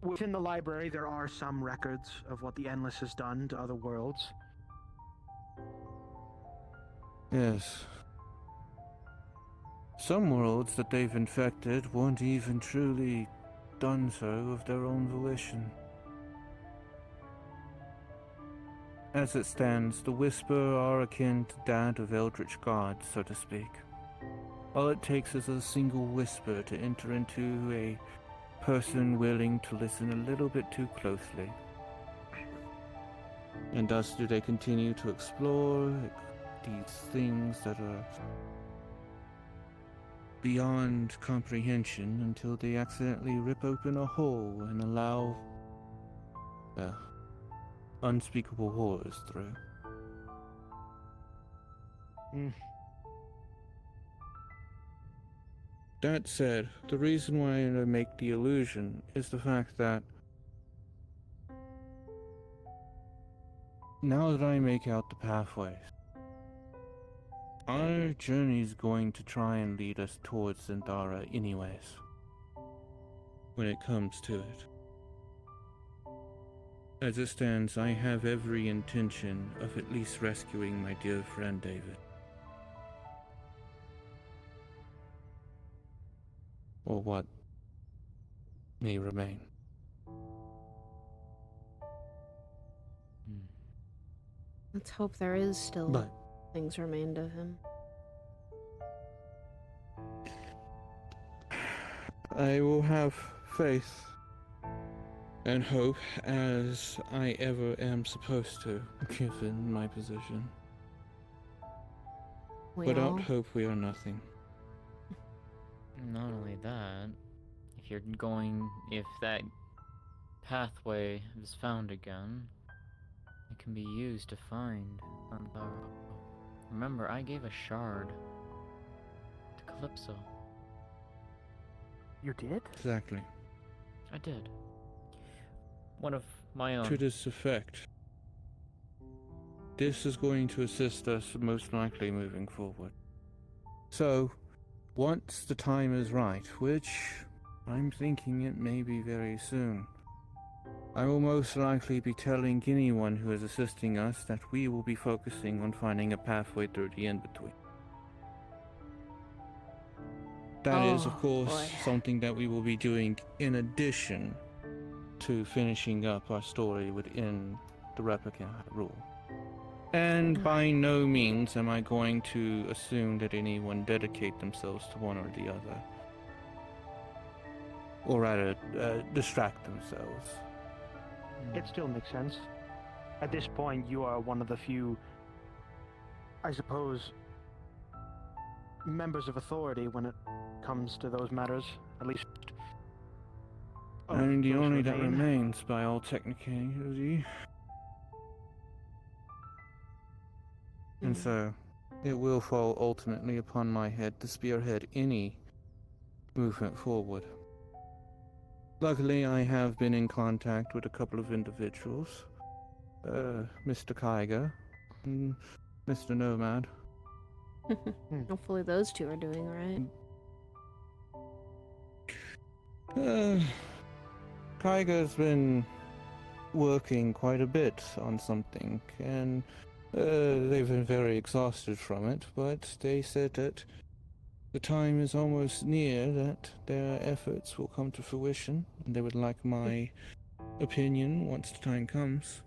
within the library there are some records of what the Endless has done to other worlds. Yes. Some worlds that they've infected weren't even truly done so of their own volition. As it stands, the Whisper are akin to that of eldritch gods, so to speak. All it takes is a single whisper to enter into a person willing to listen a little bit too closely. And thus do they continue to explore these things that are beyond comprehension until they accidentally rip open a hole and allow unspeakable horrors through. That said, the reason why I make the illusion is the fact that now that I make out the pathways, Our journey's going to try and lead us towards Zendara anyways. When it comes to it. As it stands, I have every intention of at least rescuing my dear friend David. Or what may remain. Let's hope there is still But things remained of him. I will have faith and hope as I ever am supposed to, given my position. Without hope, we are nothing. Not only that, if that pathway is found again, it can be used to find Zendara. Remember, I gave a shard to Calypso. You did? Exactly. I did. One of my own. To this effect. This is going to assist us most likely moving forward. So, once the time is right, which I'm thinking it may be very soon, I will most likely be telling anyone who is assisting us that we will be focusing on finding a pathway through the in-between. That is, of course, something that we will be doing in addition to finishing up our story within the replicant rule. And by no means am I going to assume that anyone dedicate themselves to one or the other. Or rather, distract themselves. It still makes sense. At this point, you are one of the few, I suppose, members of authority when it comes to those matters, at least. I mean, the only that remains by all technicality. And so, it will fall ultimately upon my head to spearhead any movement forward. Luckily, I have been in contact with a couple of individuals. Mr. Kaiga and Mr. Nomad. Hopefully those two are doing right. Kaiga's been working quite a bit on something, and they've been very exhausted from it, but they said that the time is almost near that their efforts will come to fruition, and they would like my opinion once the time comes.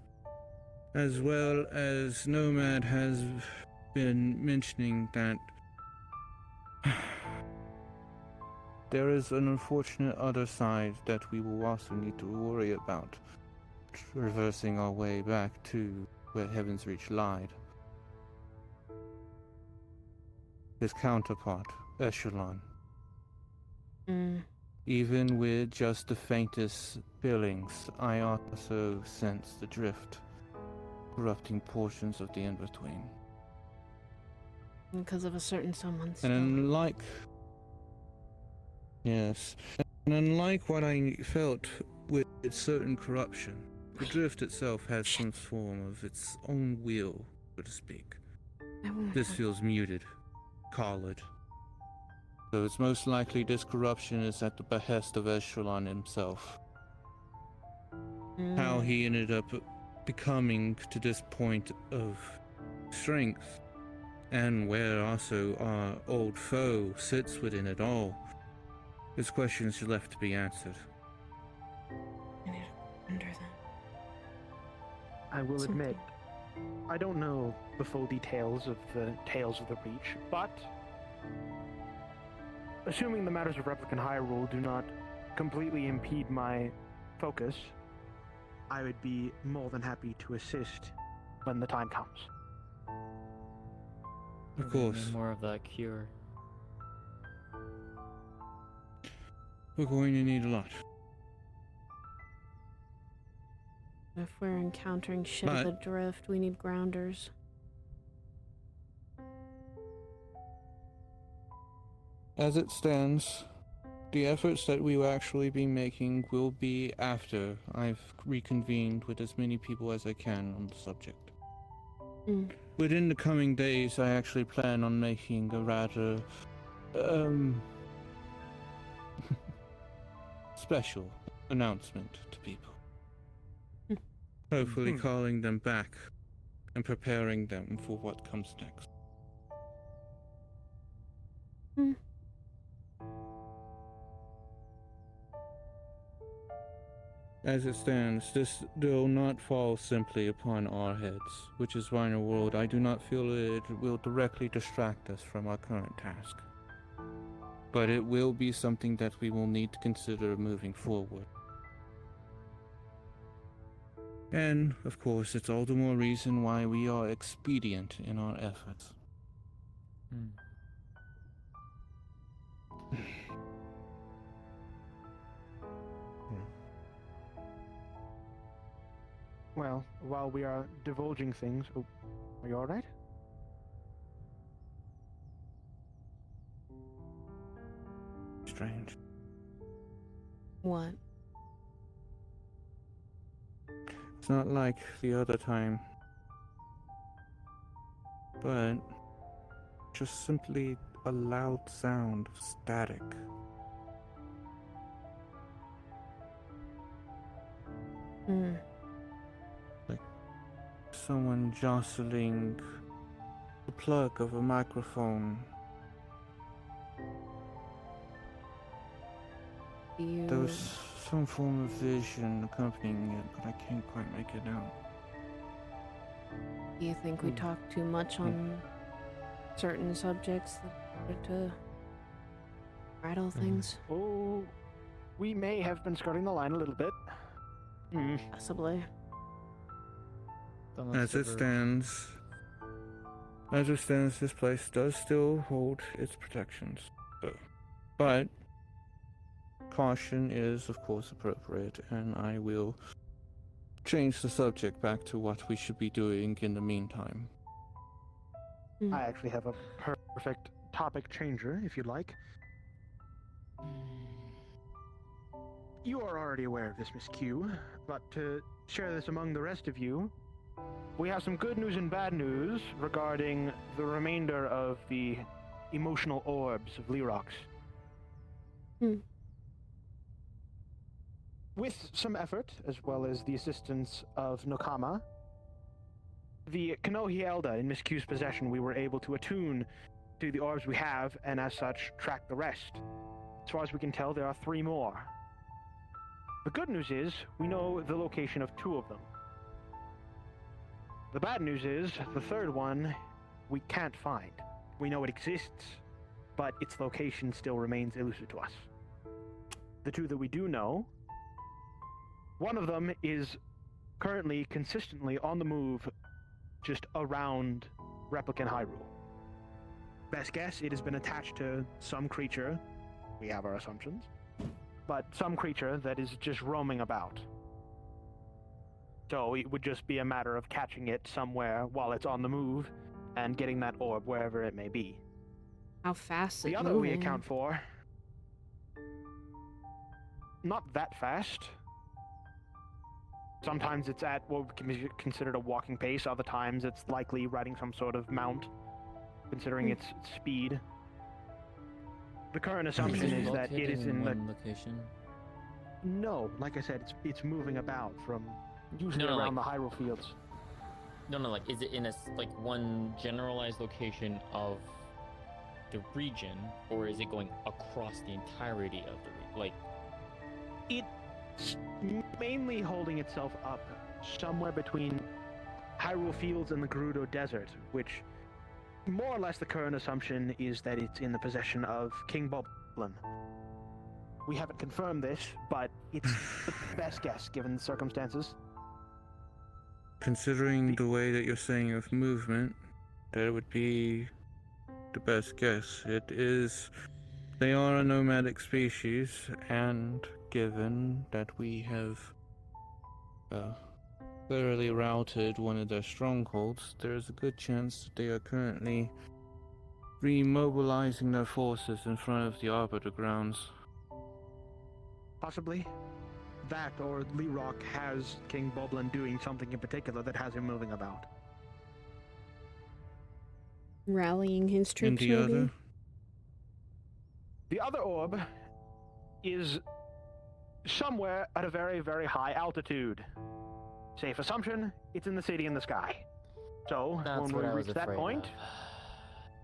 As well as Nomad has been mentioning that there is an unfortunate other side that we will also need to worry about, traversing our way back to where Heaven's Reach lied. His counterpart, Echelon. Even with just the faintest feelings, I also sense the drift, corrupting portions of the in-between. Because of a certain someone still. And unlike what I felt with certain corruption, the drift itself has some form of its own will, so to speak. This feels muted, collared. So it's most likely this corruption is at the behest of Echelon himself. How he ended up becoming to this point of strength, and where also our old foe sits within it all, is questions left to be answered. I need to wonder that. I will admit, I don't know the full details of the Tales of the Reach, but assuming the matters of Replicant Hyrule do not completely impede my focus, I would be more than happy to assist when the time comes. Of course. More of that cure. We're going to need a lot. If we're encountering shit of the drift, we need grounders. As it stands, the efforts that we will actually be making will be after I've reconvened with as many people as I can on the subject. Within the coming days, I actually plan on making a rather, special announcement to people. Hopefully calling them back and preparing them for what comes next. As it stands, this will not fall simply upon our heads, which is why in a world I do not feel it will directly distract us from our current task. But it will be something that we will need to consider moving forward. And, of course, it's all the more reason why we are expedient in our efforts. Well, while we are divulging things, oh, are you alright? Strange. What? It's not like the other time, but just simply a loud sound of static. Like someone jostling the plug of a microphone. There was some form of vision accompanying it, but I can't quite make it out. Do you think we talk too much on certain subjects that to rattle things? Oh, we may have been skirting the line a little bit. Possibly. As it stands, this place does still hold its protections. But caution is, of course, appropriate, and I will change the subject back to what we should be doing in the meantime. I actually have a perfect topic changer, if you'd like. You are already aware of this, Miss Q, but to share this among the rest of you, we have some good news and bad news regarding the remainder of the emotional orbs of Lerox. With some effort, as well as the assistance of Nokama, the Kanohi Elda in Miss Q's possession, we were able to attune to the orbs we have, and as such, track the rest. As far as we can tell, there are 3 more. The good news is, we know the location of 2 of them. The bad news is, the 3rd one, we can't find. We know it exists, but its location still remains elusive to us. The 2 that we do know, one of them is currently consistently on the move just around Replicant Hyrule. Best guess, it has been attached to some creature, we have our assumptions, but some creature that is just roaming about. So it would just be a matter of catching it somewhere while it's on the move and getting that orb wherever it may be. How fast The is other moving? we account for, not that fast. Sometimes it's at what can be considered a walking pace, other times it's likely riding some sort of mount, considering its speed. The current assumption is that it is in one location. No, like I said, it's moving about from usually No, around like- the Hyrule fields. No, like, is it in one generalized location of the region, or is it going across the entirety of the region? Like, It's mainly holding itself up somewhere between Hyrule Fields and the Gerudo Desert, which more or less the current assumption is that it's in the possession of King Boblin. We haven't confirmed this, but it's the best guess given the circumstances. Considering the way that you're saying of movement, that would be the best guess. They are a nomadic species, and given that we have thoroughly routed one of their strongholds, there's a good chance that they are currently remobilizing their forces in front of the Arbiter grounds. Possibly. That, or Lerock has King Boblin doing something in particular that has him moving about. Rallying his And troops, the maybe? other? The other orb is somewhere at a very, very high altitude. Safe assumption, it's in the city in the sky. So, That's when what we I was reach that afraid point,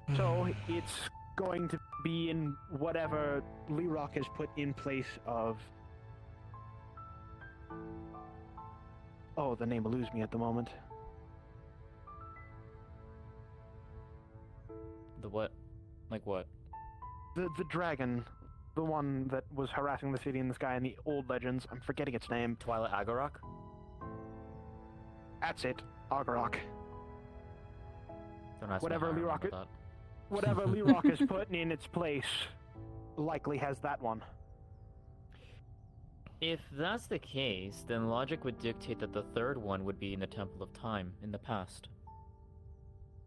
of. so it's going to be in whatever Lerock has put in place of... Oh, the name eludes me at the moment. The what? Like what? The dragon, the one that was harassing the city in the sky in the old legends. I'm forgetting its name. Twilight Agorok? That's it, Agarok. Don't ask Whatever me how I Lerock remember that. Whatever Lerock has put in its place likely has that one. If that's the case, then logic would dictate that the third one would be in the Temple of Time in the past.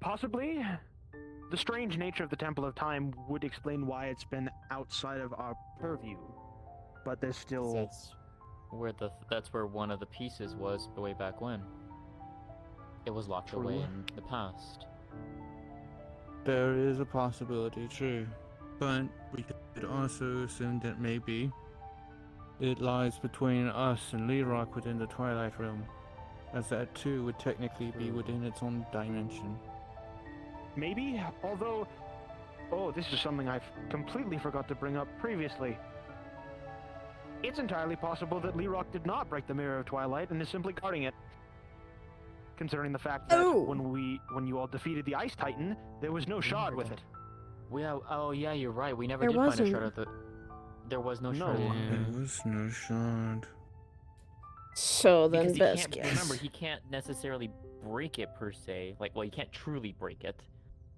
Possibly. The strange nature of the Temple of Time would explain why it's been outside of our purview. But there's 'Cause still... that's where one of the pieces was way back when. It was locked away True. in the past. There is a possibility, true. But we could also assume that maybe it lies between us and Lerock within the Twilight Realm, as that too would technically be within its own dimension. Maybe, although... Oh, this is something I've completely forgot to bring up previously. It's entirely possible that Lerock did not break the Mirror of Twilight and is simply guarding it. Considering the fact that Oh! when you all defeated the Ice Titan, there was no shard with it. Oh yeah, you're right. We never There did find a wasn't. shard of the... There was no No. shard. There was no shard. So then, Because he best can't, guess. remember, he can't necessarily break it per se. Like, well, he can't truly break it.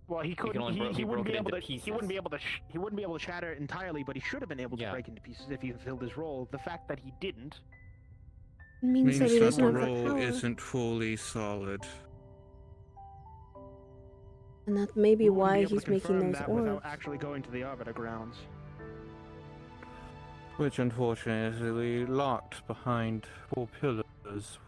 Well, he can couldn't. only He wouldn't broke be it able into to. He pieces. wouldn't be able to. He wouldn't be able to shatter it entirely, but he should have been able to Yeah. break into pieces if he fulfilled his role. The fact that he didn't. Means that Means he that doesn't the have the roll power. isn't fully solid. And that may be we wouldn't why able to he's making confirm those that orbs. without actually going to the Arbiter grounds. Which unfortunately locked behind 4 pillars.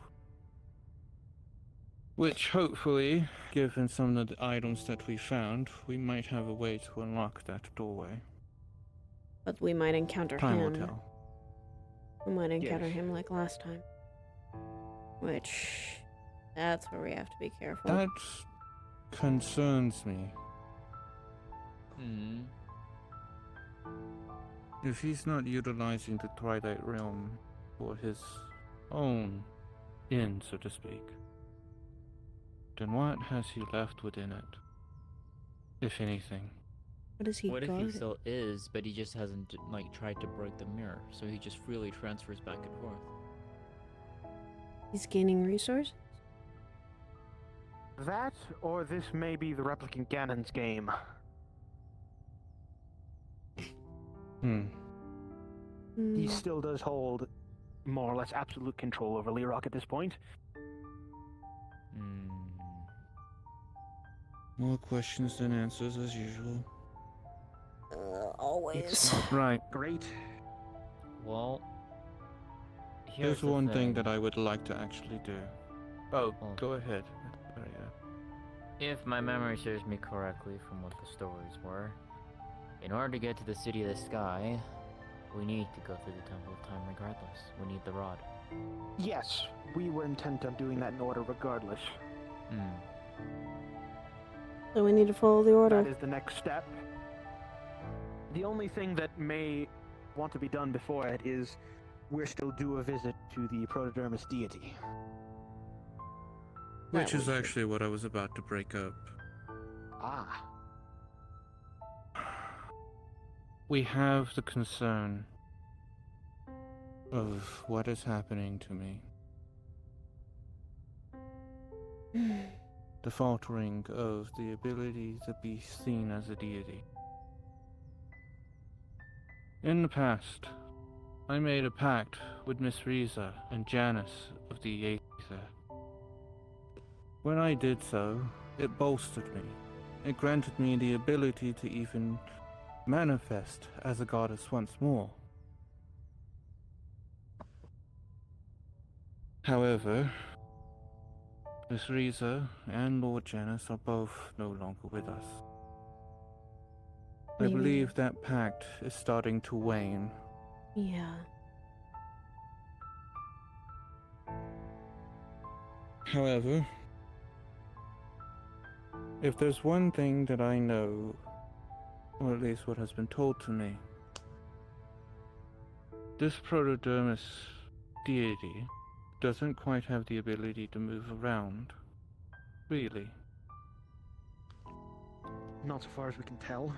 Which hopefully, given some of the items that we found, we might have a way to unlock that doorway. But we might encounter Time will him. tell. We might encounter Yes. him like last time. Which... That's where we have to be careful. That concerns me. Hmm. If he's not utilizing the Twilight Realm for his own end, so to speak, then what has he left within it? If anything. What is he What if he guarding? still is, but he just hasn't, like, tried to break the mirror, so he just freely transfers back and forth? He's gaining resource? That, or this may be the replicant Ganon's game. Hmm. He Hmm. still does hold more or less absolute control over Lerock at this point. Hmm. More questions than answers as usual. Always. It's not Right. great. Well, Here's the one thing that I would like to actually do. Oh, Oh. go ahead. If my memory serves me correctly from what the stories were, in order to get to the City of the Sky, we need to go through the Temple of Time regardless. We need the rod. Yes, we were intent on doing that in order regardless. Hmm. So we need to follow the order. That is the next step. The only thing that may want to be done before it is we're still due a visit to the Protodermis deity. Which That is we should- actually what I was about to break up. Ah. We have the concern of what is happening to me. The faltering of the ability to be seen as a deity. In the past, I made a pact with Miss Riza and Janice of the Aether. When I did so, it bolstered me. It granted me the ability to even manifest as a goddess once more. However, Miss Riza and Lord Janus are both no longer with us. I Maybe. believe that pact is starting to wane. Yeah. However, if there's one thing that I know, or at least what has been told to me, this protodermis deity doesn't quite have the ability to move around. Really. Not so far as we can tell.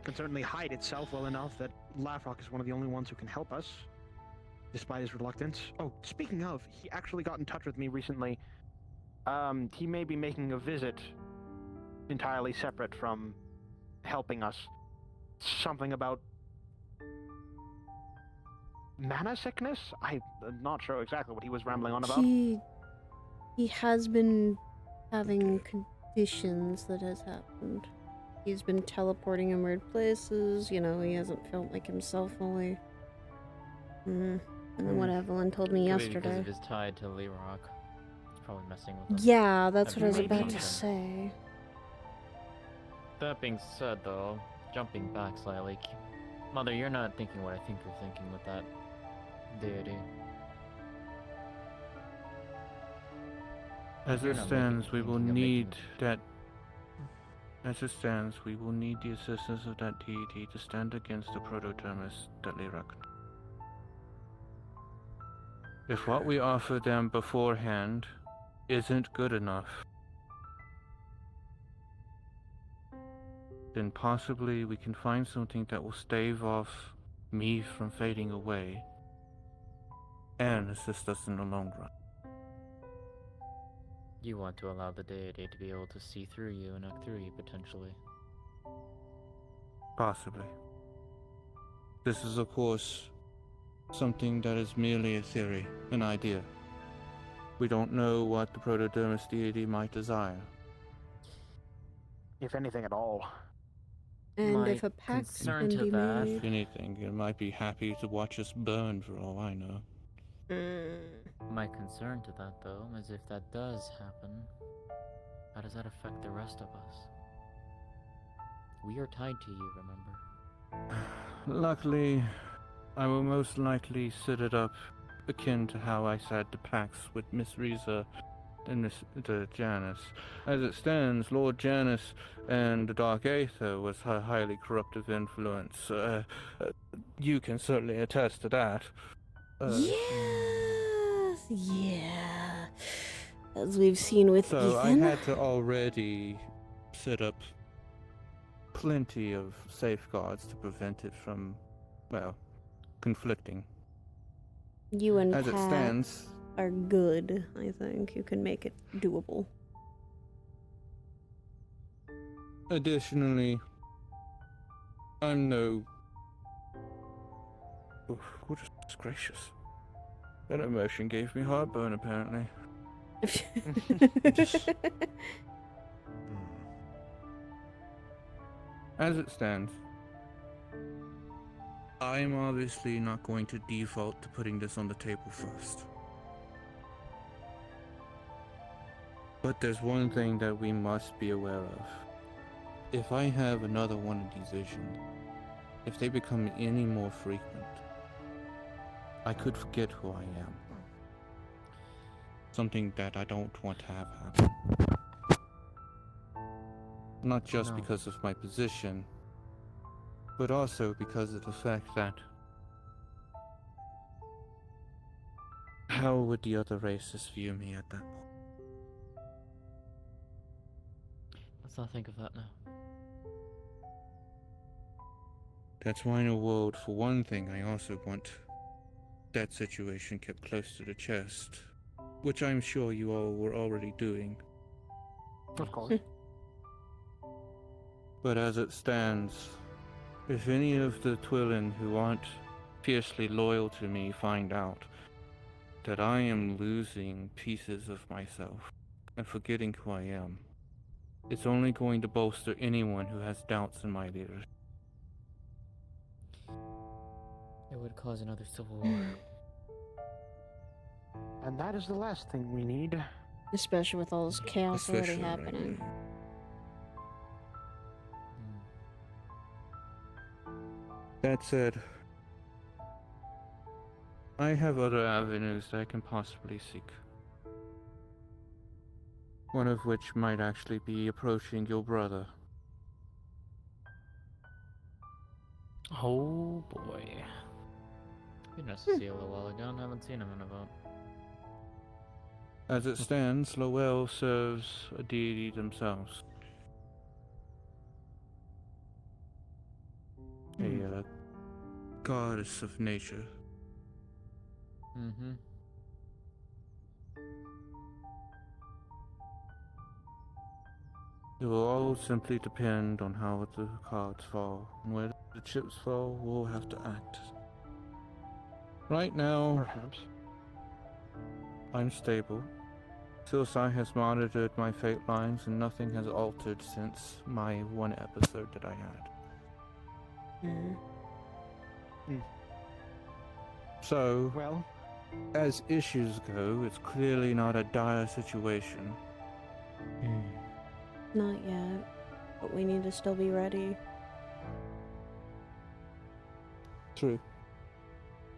Can certainly hide itself well enough that Lavrock is one of the only ones who can help us, despite his reluctance. Oh, speaking of, he actually got in touch with me recently. He may be making a visit entirely separate from helping us. Something about mana sickness? I'm not sure exactly what he was rambling on about. He has been having conditions that has happened. He's been teleporting in weird places, you know, he hasn't felt like himself fully. And then what Evelyn told me Could be yesterday. because of his tie to Lee Rock. It's probably messing with him. Yeah, that's That what I was being about to something. say. That being said, though, jumping back slightly, Mother, you're not thinking what I think you're thinking with that deity. As You're it not stands, we will thinking of need making- that. As it stands, we will need the assistance of that deity to stand against the protodermis that Lirak. If what we offer them beforehand isn't good enough, then possibly we can find something that will stave off me from fading away and assist us in the long run. You want to allow the deity to be able to see through you and act through you, potentially. Possibly. This is, of course, something that is merely a theory, an idea. We don't know what the protodermis deity might desire. If anything at all. And My if a pact concern can to be that- If made... anything, it might be happy to watch us burn for all I know. My concern to that, though, is if that does happen, how does that affect the rest of us? We are tied to you, remember? Luckily, I will most likely set it up akin to how I set the pacts with Miss Riza and the Janus. As it stands, Lord Janus and the Dark Aether was a highly corruptive influence. You can certainly attest to that. Yeah. As we've seen with So I Ethan. had to already set up plenty of safeguards to prevent it from, well, conflicting. You and As it Pat stands, are good, I think. You can make it doable. additionally, I'm no... Oh, goodness gracious. That emotion gave me heartburn, apparently. As it stands, I'm obviously not going to default to putting this on the table first. But there's one thing that we must be aware of. If I have another one of these visions, if they become any more frequent, I could forget who I am. Something that I don't want to have happen. Not just No. because of my position, but also because of the fact that how would the other races view me at that point? Let's not think of that now. That's why in a world, for one thing, I also want that situation kept close to the chest, which I'm sure you all were already doing. Of course. But as it stands, if any of the Twilin who aren't fiercely loyal to me find out that I am losing pieces of myself and forgetting who I am, it's only going to bolster anyone who has doubts in my leadership. It would cause another civil war. And that is the last thing we need. Especially with all this chaos already Especially right happening. now. That said, I have other avenues that I can possibly seek. One of which might actually be approaching your brother. Oh boy. Be nice to see you a little while ago. I haven't seen him in a bit. As it stands, Lowell serves a deity themselves. A goddess of nature. Mm-hmm. It will all simply depend on how the cards fall, and where the chips fall, we'll have to act. Right now, Perhaps. I'm stable. Silsai has monitored my fate lines, and nothing has altered since my one episode that I had. So, Well, as issues go, it's clearly not a dire situation. Not yet. But we need to still be ready. True.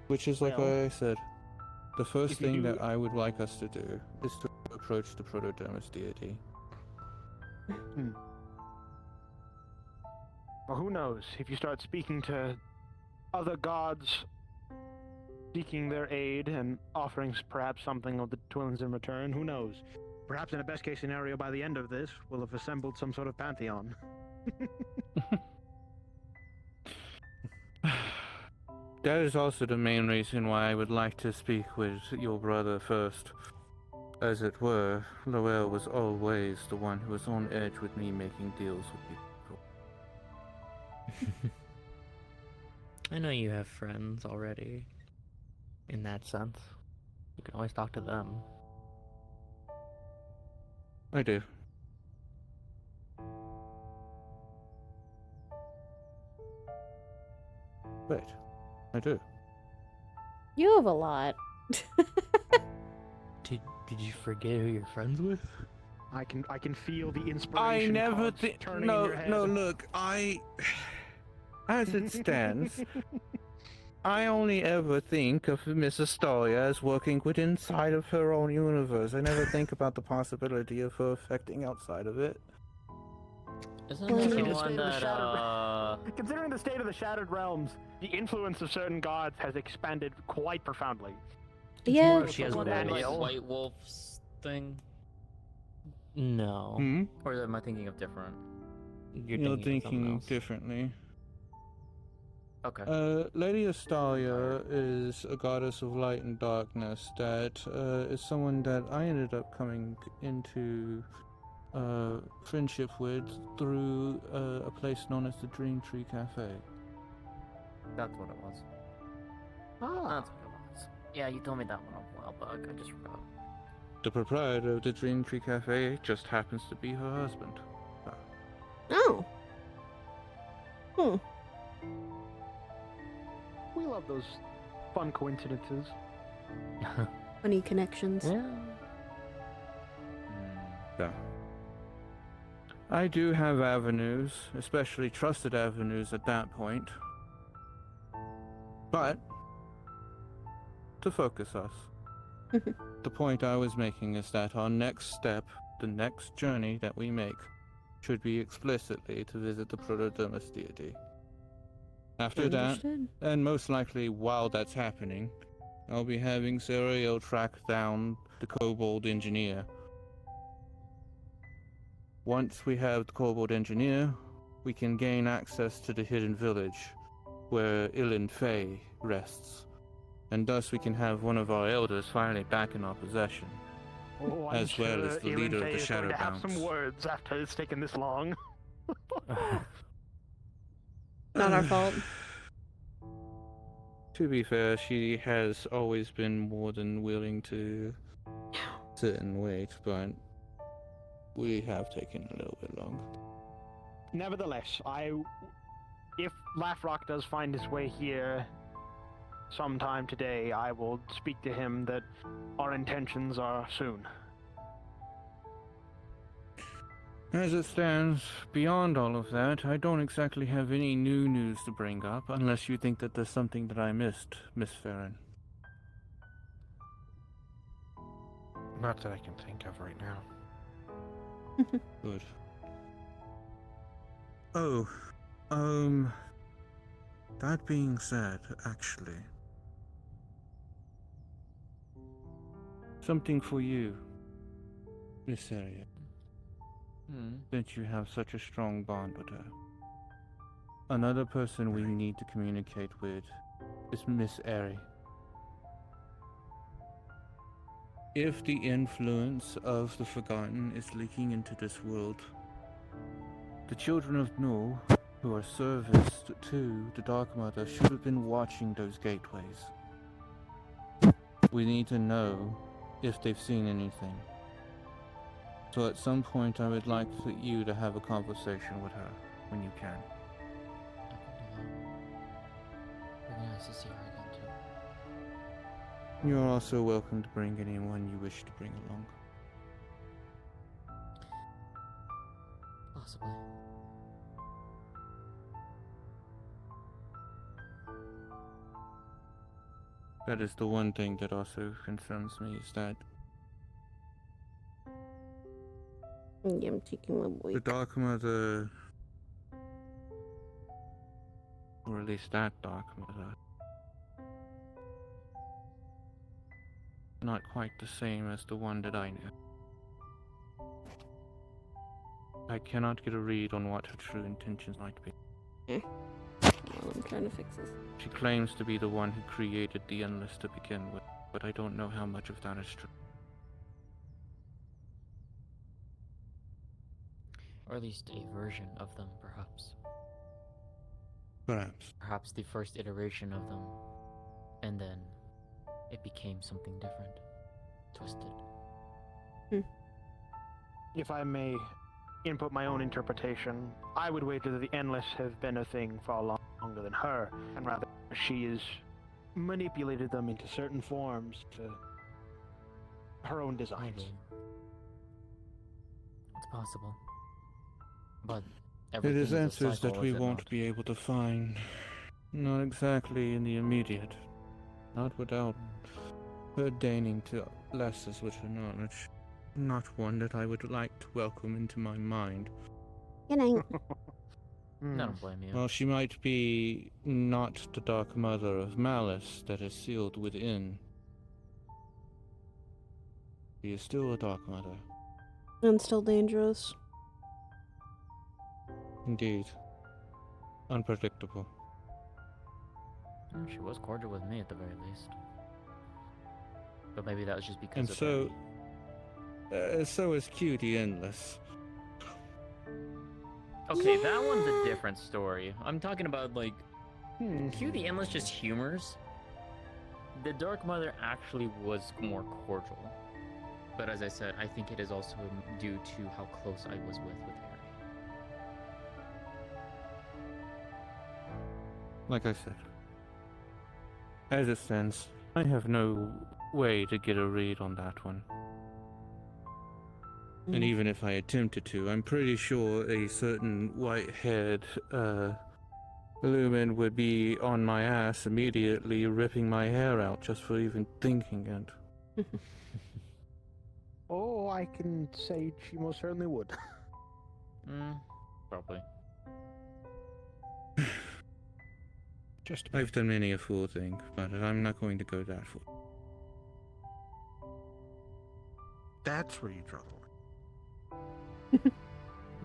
Which is like Well, I said, the first if you thing do- that I would like us to do is to approach the Protodermis deity. Well, who knows? If you start speaking to other gods, seeking their aid and offering perhaps something of the twins in return, who knows? Perhaps in a best case scenario, by the end of this, we'll have assembled some sort of pantheon. That is also the main reason why I would like to speak with your brother first. As it were, Lowell was always the one who was on edge with me making deals with people. I know you have friends already. In that sense, you can always talk to them. I do. Right. I do. You have a lot. Did you forget who you're friends with? I can feel the I inspiration. never cogs think. turning in No, your head. no, look, as it stands, I only ever think of Miss Astoria as working within inside of her own universe. I never think about the possibility of her affecting outside of it. Isn't Well, that you the just one made a that, Considering the state of the Shattered Realms, the influence of certain gods has expanded quite profoundly. Yeah. more she has One wolves. like Daniel. White Wolf's thing? No. Hmm? Or am I thinking of different? You're You're thinking of something thinking else. differently. Okay. Lady Astalia is a goddess of light and darkness that is someone that I ended up coming into friendship with through a place known as the Dream Tree Cafe. That's what it was. Ah, That's what it was. Yeah, you told me that one a while back. I just forgot. The proprietor of the Dream Tree Cafe just happens to be her husband. Oh. Hmm. we love those fun coincidences. Funny connections. Yeah. Yeah. I do have avenues, especially trusted avenues at that point. But, to focus us, the point I was making is that our next step, the next journey that we make, should be explicitly to visit the Protodermis deity. After that, Understood. and most likely while that's happening, I'll be having Zariel track down the Kobold Engineer. Once we have the Kobold Engineer, we can gain access to the hidden village, where Ilin Fey rests, and thus we can have one of our elders finally back in our possession. Oh, I'm As well sure as the Elin leader of Fey the is going to Shadow have some Bounce. words after it's taken this long. Not our fault. To be fair, she has always been more than willing to sit and wait, but we have taken a little bit long. Nevertheless, if Laugh Rock does find its way here, sometime today I will speak to him that our intentions are soon. As it stands, beyond all of that, I don't exactly have any new news to bring up, unless you think that there's something that I missed, Miss Farron. Not that I can think of right now. Good. Oh, that being said, actually, something for you, Miss Harriet, since you have such a strong bond with her. Another person we need to communicate with is Miss Airy. If the influence of the Forgotten is leaking into this world, the children of Nu, who are serviced to the Dark Mother, should have been watching those gateways. We need to know if they've seen anything. So at some point I would like for you to have a conversation with her when you can. I can do that. It'd be nice to see her again too. You're also welcome to bring anyone you wish to bring along. Possibly. That is the one thing that also concerns me, is that Yeah, I'm taking my boy. the Dark Mother, or at least that Dark Mother, not quite the same as the one that I knew. I cannot get a read on what her true intentions might be. Well, I'm trying to fix this. She claims to be the one who created the Endless to begin with, but I don't know how much of that is true. Or at least a version of them, perhaps. Perhaps. Perhaps the first iteration of them, and then it became something different. Twisted. If I may input my own interpretation, I would wager that the Endless have been a thing far longer than her, and rather she has manipulated them into certain forms to her own designs. Maybe. It's possible. But It everything is a answers cycle, that we is it won't not? be able to find. Not exactly in the immediate. Not without her deigning to bless us with her knowledge. Not one that I would like to welcome into my mind. Good night. Hmm. I don't blame you. While she might be not the Dark Mother of Malice that is sealed within, she is still a Dark Mother. And still dangerous. Indeed. Unpredictable. She was cordial with me at the very least. But maybe that was just because And of so, her. so is Q the Endless. Okay, that one's a different story. I'm talking about, like, Hmm. Q the Endless just humors. The Dark Mother actually was more cordial. But as I said, I think it is also due to how close I was with Harry. Like I said, as it stands, I have no way to get a read on that one. And even if I attempted to, I'm pretty sure a certain white-haired, Lumen would be on my ass immediately, ripping my hair out just for even thinking it. Oh, I can say she most certainly would. Probably. Just I've done many a fool thing, but I'm not going to go that far. that's where you draw the line.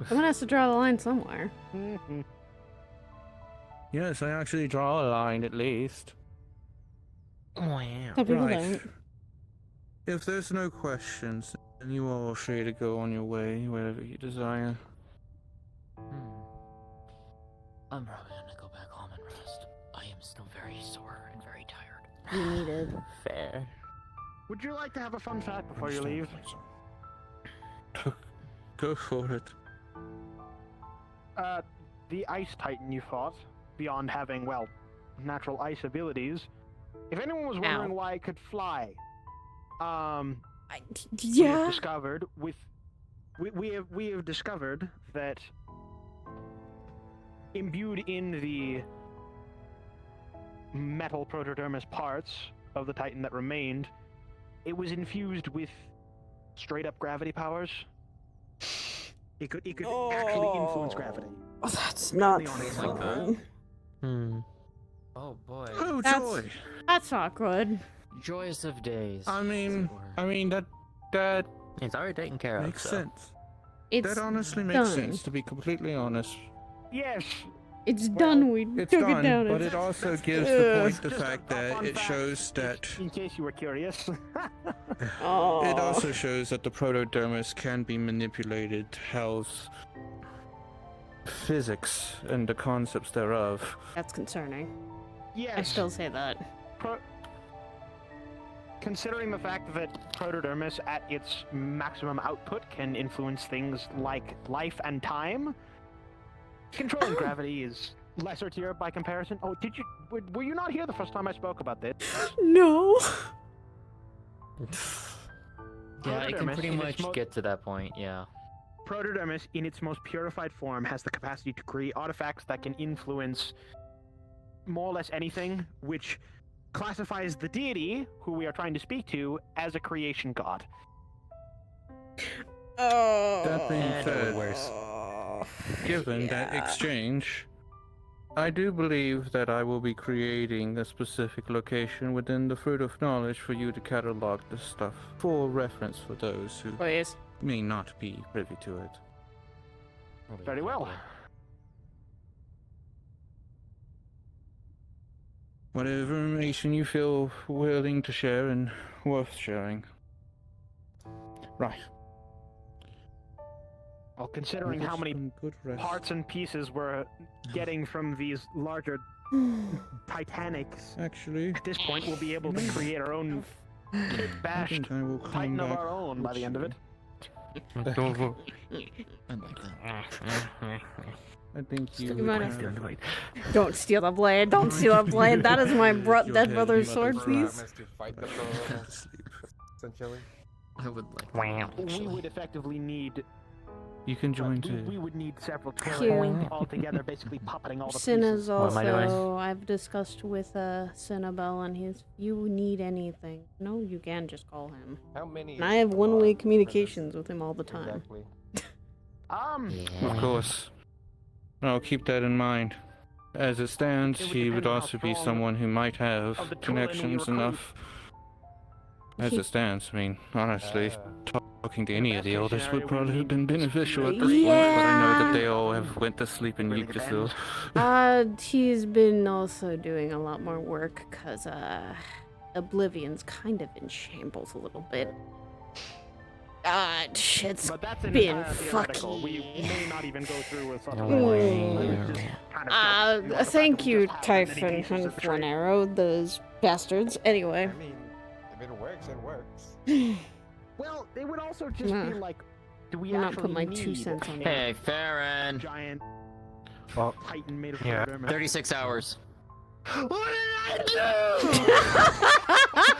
Someone has to draw the line somewhere. Yes, I actually draw a line at least. Wow. Some people Right. don't. If there's no questions, then you are all free to go on your way, wherever you desire. I'm probably gonna go back home and rest. I am still very sore and very tired. You needed. Fair. Would you like to have a fun fact before you leave? Go for it. The Ice Titan you fought, beyond having, well, natural ice abilities, If anyone was wondering why it could fly, we have Yeah. discovered we have discovered that imbued in the metal protodermis parts of the Titan that remained, it was infused with straight up gravity powers. It could actually influence gravity. Oh, that's not Only on its fun. Oh boy. Oh, That's- joy! That's not good. Joyous of days. I as mean, it were. that It's already taken care makes of. So. sense. It's That honestly makes done. sense, to be completely honest. Yes. It's done. We It's took done, it down. but It's- it also that's- gives the point Ugh. the Just fact a that fun it fact, shows that in case you were curious. Oh. it also shows that the protodermis can be manipulated to house physics and the concepts thereof. That's concerning. Yes. I still say that. Considering the fact that protodermis at its maximum output can influence things like life and time, controlling gravity is lesser tier by comparison. Oh, were you not here the first time I spoke about this? No. Yeah, it can Protodermis pretty in much its mo- get to that point, yeah. Protodermis, in its most purified form, has the capacity to create artifacts that can influence more or less anything, which classifies the deity, who we are trying to speak to, as a creation god. Oh. That being And said, worse. given that exchange, I do believe that I will be creating a specific location within the Fruit of Knowledge for you to catalog this stuff for reference for those who Please. may not be privy to it. Very well. Whatever information you feel willing to share and worth sharing. Right. Well, considering how many Good rest. parts and pieces we're getting from these larger Titanics, Actually, at this point we'll be able to create our own kit I bashed think I will come Titan of back. our own by the end of it. I like that. I think you You would might have- have Don't steal the blade. Don't steal the blade. That is my Your dead head brother's mother's sword, please. To fight the to sleep. essentially. I would like that, We actually. would effectively need. You can join we too. would need several Cute. turrets all together, basically puppeting all the Cinna's pieces. What am I doing? also. I've discussed with Cinnabelle and his. You need anything? No, you can just call him. How many? And I have one-way prisoners communications with him all the time. Exactly. Of course. I'll keep that in mind. As it stands, It would he depend would on how also be strong someone who might have of the tool connections enemy enough. As He- it stands, I mean, honestly, talking to in any the of the best case elders scenario, would we probably have need been beneficial at this speed. point, but I know that they Yeah. all have went to sleep in Really Yggdrasil. depends. He's been also doing a lot more work because Oblivion's kind of in shambles a little bit. Shit's But that's been entirely theoretical. We fucky. may not even go through with something Mm. like that. Kind of joke, the fact Thank that we you, just have that many Typhon pieces and of trade. Arrow, those bastards. Anyway. I mean, if it works, it works. Well, it would also just Nah. be like, do we I'm not actually put my need 2 cents on that. Hey, Farron! giant Well, Titan made of yeah. protodermis? 36 hours. What did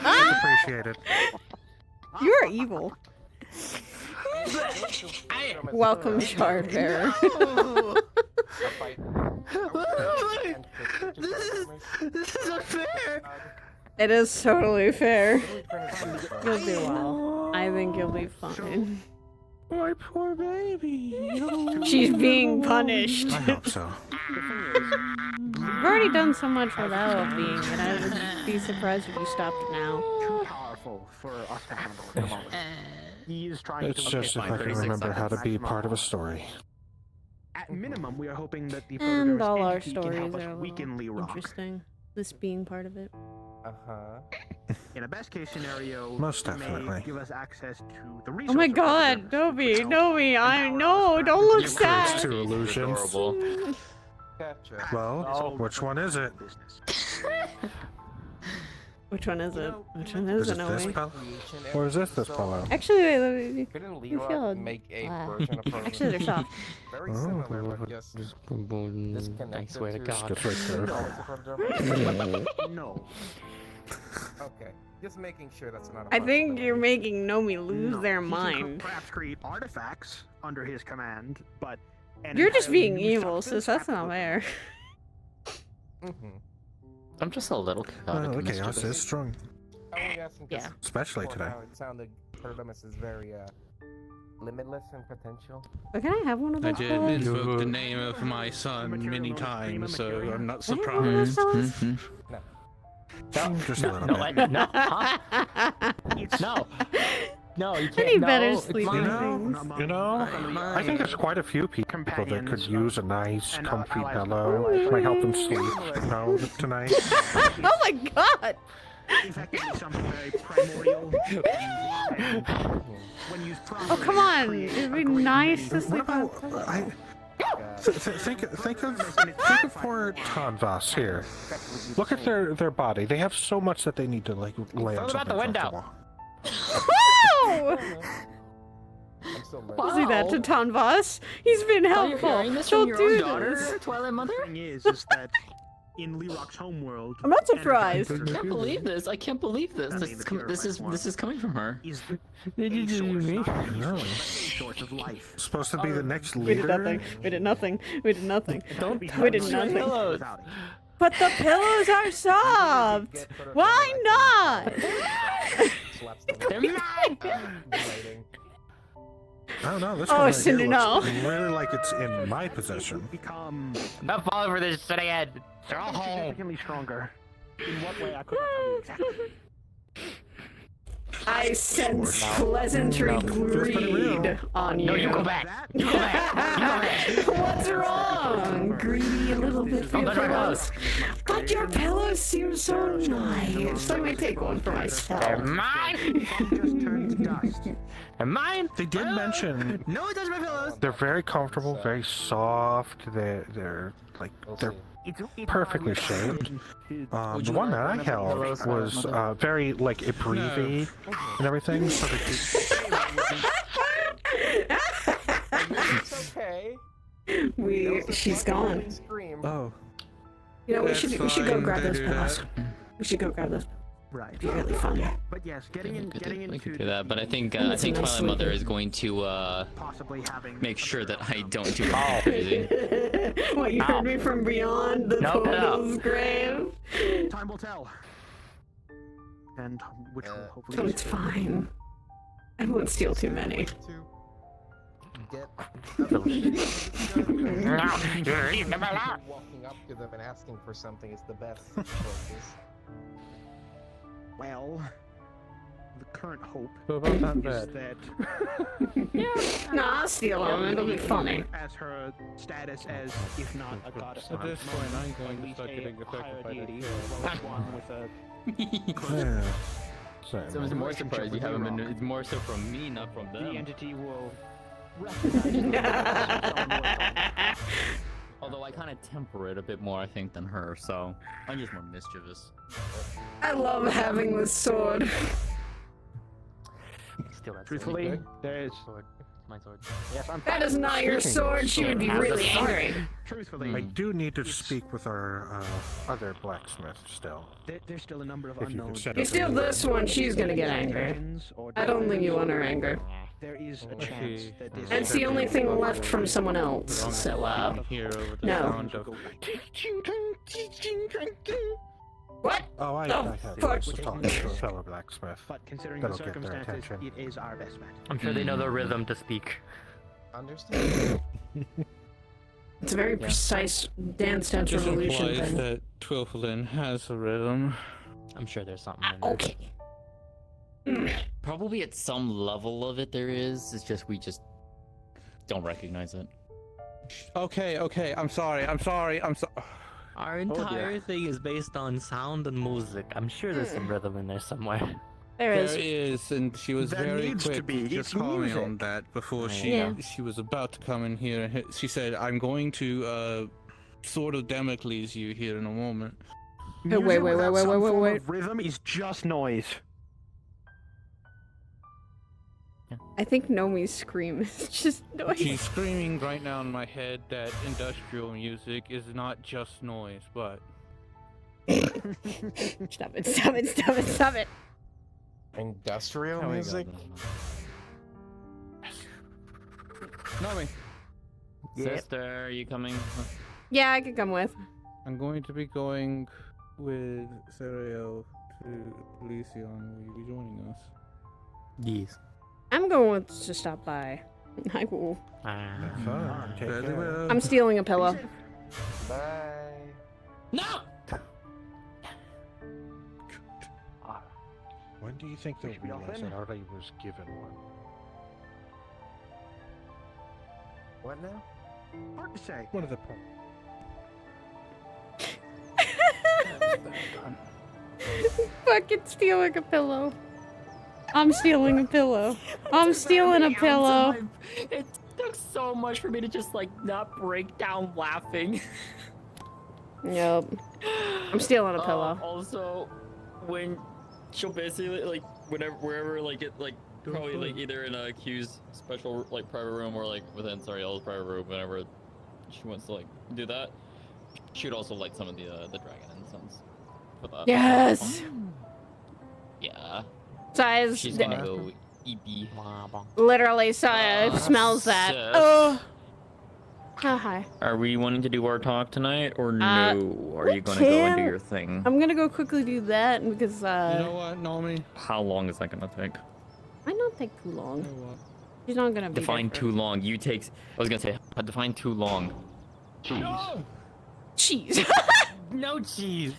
I Appreciate it. You're evil. Welcome, Shard Bearer. This is unfair! It is totally fair. You'll do well. I think you'll be fine. My poor baby. She's being punished. I hope so. You've already done so much for that well-being that I would be surprised if you stopped now. Too powerful for us to handle at the moment. He is trying It's to. just if I can 36 remember how to be maximum part of a power. story. At minimum, we are hoping that the And protodermis all our entity can stories help us are a weaken Lee little Rock. interesting. This being part of it. Uh-huh. In a best case scenario, Most it may definitely. give us access to the Oh resources. my of the god, protodermis, Dobby, which will Dobby, I empower know, us don't to look do sad. Creates two illusions. Adorable. Gotcha. Well, which one is it? business. Which one is You it? know, Which you one know, is it, this Noe? spell? creation Or is this effort, fellow? so Actually, wait, let me... Couldn't You feel Leroy make a version of Protodermis? Actually, they're soft. Very Oh, similar, but just I disconnected swear to to God. It's right there. the Protodermis. No. Okay, just making sure that's not. I think you're making Nomi lose No, their he can mind. perhaps create artifacts under his command, but an You're just entirely being new evil, substance? sis. That's not Absolutely fair. Mm-hmm. I'm just a little chaotic. The and chaos mischievous. is strong, Only asking 'cause Yeah. especially before today. now It sounded Perdomus is very limitless in potential. But can I have one of I those? did pillows? invoke the name of my son many times, so I'm not Can I have one of surprised. those pillows? Just a little No, bit. no, huh? No. No, you can't. Any no, better it's sleeping mine. things? You know, I think there's quite a few people that could Companions, use a nice, and, comfy allies. pillow. Might help them sleep, you know, tonight. Oh my god! Effectively something very primordial. and when used properly, Oh come on! create It'd a be great nice many to sleep on a What pillow. about, think of poor Tanvas here. Look at their body. They have so much that they need to like lay on Throw them out the something window. comfortable. Whoa! I'm still Don't do that to Tanvas. He's been Oh, you're helpful. hearing this from Don't your do own this. daughter, Twilight Mother? The thing is that in Lerock's homeworld, I'm not surprised. I can't believe this. I can't believe this. I This mean, is, the this is coming from her. is Did you a do source, me? not a No. resource, but a source of life. Supposed to be the next We did leader. nothing. We did nothing. We did nothing. Don't We did nothing. Pillows. But the pillows are soft. Why not? They're mine. I don't know. This Oh, one right Cinder, here no. looks really like it's in my possession. Become I'm not falling for this shit again. They're all home. significantly stronger. In what way I couldn't tell you exactly. I sense pleasantry No. greed on you. No, you go back. You go back. You go back. What's wrong? Greedy a little bit for Don't your touch my pillows. But your pillows seem so nice. Let me take one for They're myself. mine. Funk just turned to dust. They're mine. They did mention No one touch my pillows. they're very comfortable, very soft. They're like they're perfectly shaped. The one that I held was very like a breathy and everything. So It's okay. She's gone. Scream. oh, You know, we That's should go fine, grab they those do pillows. that. We should go grab those. Right. It'd be really fun. But yes, getting We could into do that, but I think It's a nice Twilight Mother sleeper. is going to possibly having make sure that I don't do anything crazy. What, you heard me from beyond the No, no. portal's grave? Time will tell. And which will hopefully Oh, be it's soon. fine. I won't steal too many. Get You're eating them alive. walking up to them and asking for something is the best choices. Well, the current hope What about that is bed? that Nah, I'll steal them. It'll be funny. as her status as, if not a goddess At of this point, I'm at going to least start a getting affected higher by deity, this. as well as one with a yeah. Sorry, So it's man. more surprised you haven't been. It's more so from me, not from the them. entity will recognize Although I kind of temper it a bit more, I think, than her. So I'm just more mischievous. I love having this sword. Still, that's Truthfully, there is. sword. It's my sword. Yes, I'm. That is not your sword. She would be really angry. Truthfully, I do need to speak with our other blacksmith still. there's still a number of If you could unknowns. set You up steal this one, she's gonna get angry. I don't leave you on her anger. There is a Oh, chance she- that this. It's the only thing left from someone else. So, Here over the no. sound of what? Oh, I The have fuck? to talk to a fellow blacksmith. But considering the That'll get their circumstances, attention. it is our best bet. I'm sure they know the rhythm to speak. Understand? It's a very precise Dance Dance This Revolution implies thing. that Twilflin has a rhythm. I'm sure there's something in there. Okay. Probably at some level of it there is. It's just we just don't recognize it. Okay, I'm sorry. Our entire thing is based on sound and music. I'm sure there's some rhythm in there somewhere. There There is. is, and she was There very needs to quick be. to It's call me music. on that before Yeah. she was about to come in here. She said, "I'm going to sort of Damocles you here in a moment." Hey, wait, Music wait, without wait, some wait, wait, form wait. of rhythm is just noise. I think Nomi's scream is just noise. She's screaming right now in my head that industrial music is not just noise, but Stop it, stop it, stop it, stop it. Industrial How we music? got Nami, Sister, are you coming? Yeah, I could come with. I'm going to be going with Sidriel to Elysion. Will you be joining us? Yes. I'm going to stop by. I will. Have fun. Take Very care. well. I'm stealing a pillow. Bye. No! When do you think they'll should be off realize then. that Artie was given one? What now? Hard to say. One of the Fucking stealing a pillow. I'm stealing a pillow. I'm stealing a pillow. It took so much for me to just like not break down laughing. Yep. I'm stealing a pillow. Also, when she'll basically like wherever like it like probably like either in a Q's special like private room or like within Sidriel's private room, whenever she wants to like do that, she would also light some of the dragon incense for that. Yes. Yeah. Size. She's gonna go EP. Literally, smells that. sis. Oh. Oh, hi. Are we wanting to do our talk tonight or no? Are you gonna we go and do can. your thing? I'm gonna go quickly do that because You know what, Nami? How long is that gonna take? I don't take too long. You know what? She's not gonna be Define there too long. You takes. I was gonna say, define too long. No! Cheese. No cheese.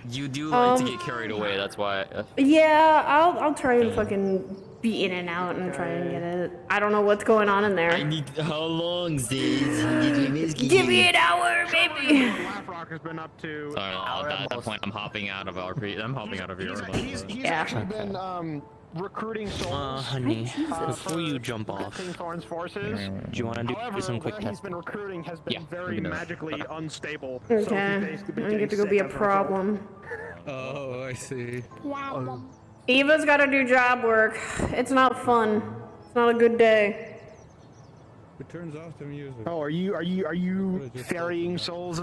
You do like to Um, get carried away. That's why. Yeah, I'll try and fucking be in and out and try and get it. I don't know what's going on in there. need. How long, Ziz? Give me an hour, baby. Laugh has been up to. Sorry, at that point, I'm hopping out of RP. I'm hopping out of your. He's Yeah. actually been recruiting souls. Honey, Jesus. before you jump off, King Thorn's forces. do you want to do However, some quick where he's tests? been recruiting has been Yeah, very we can do it. magically unstable. Okay. So he's basically been I get getting to go sick be a as result. problem. Oh, I see. Eva's gotta do job work. It's not fun. It's not a good day. It turns off the music. Oh, are you What did you say? ferrying souls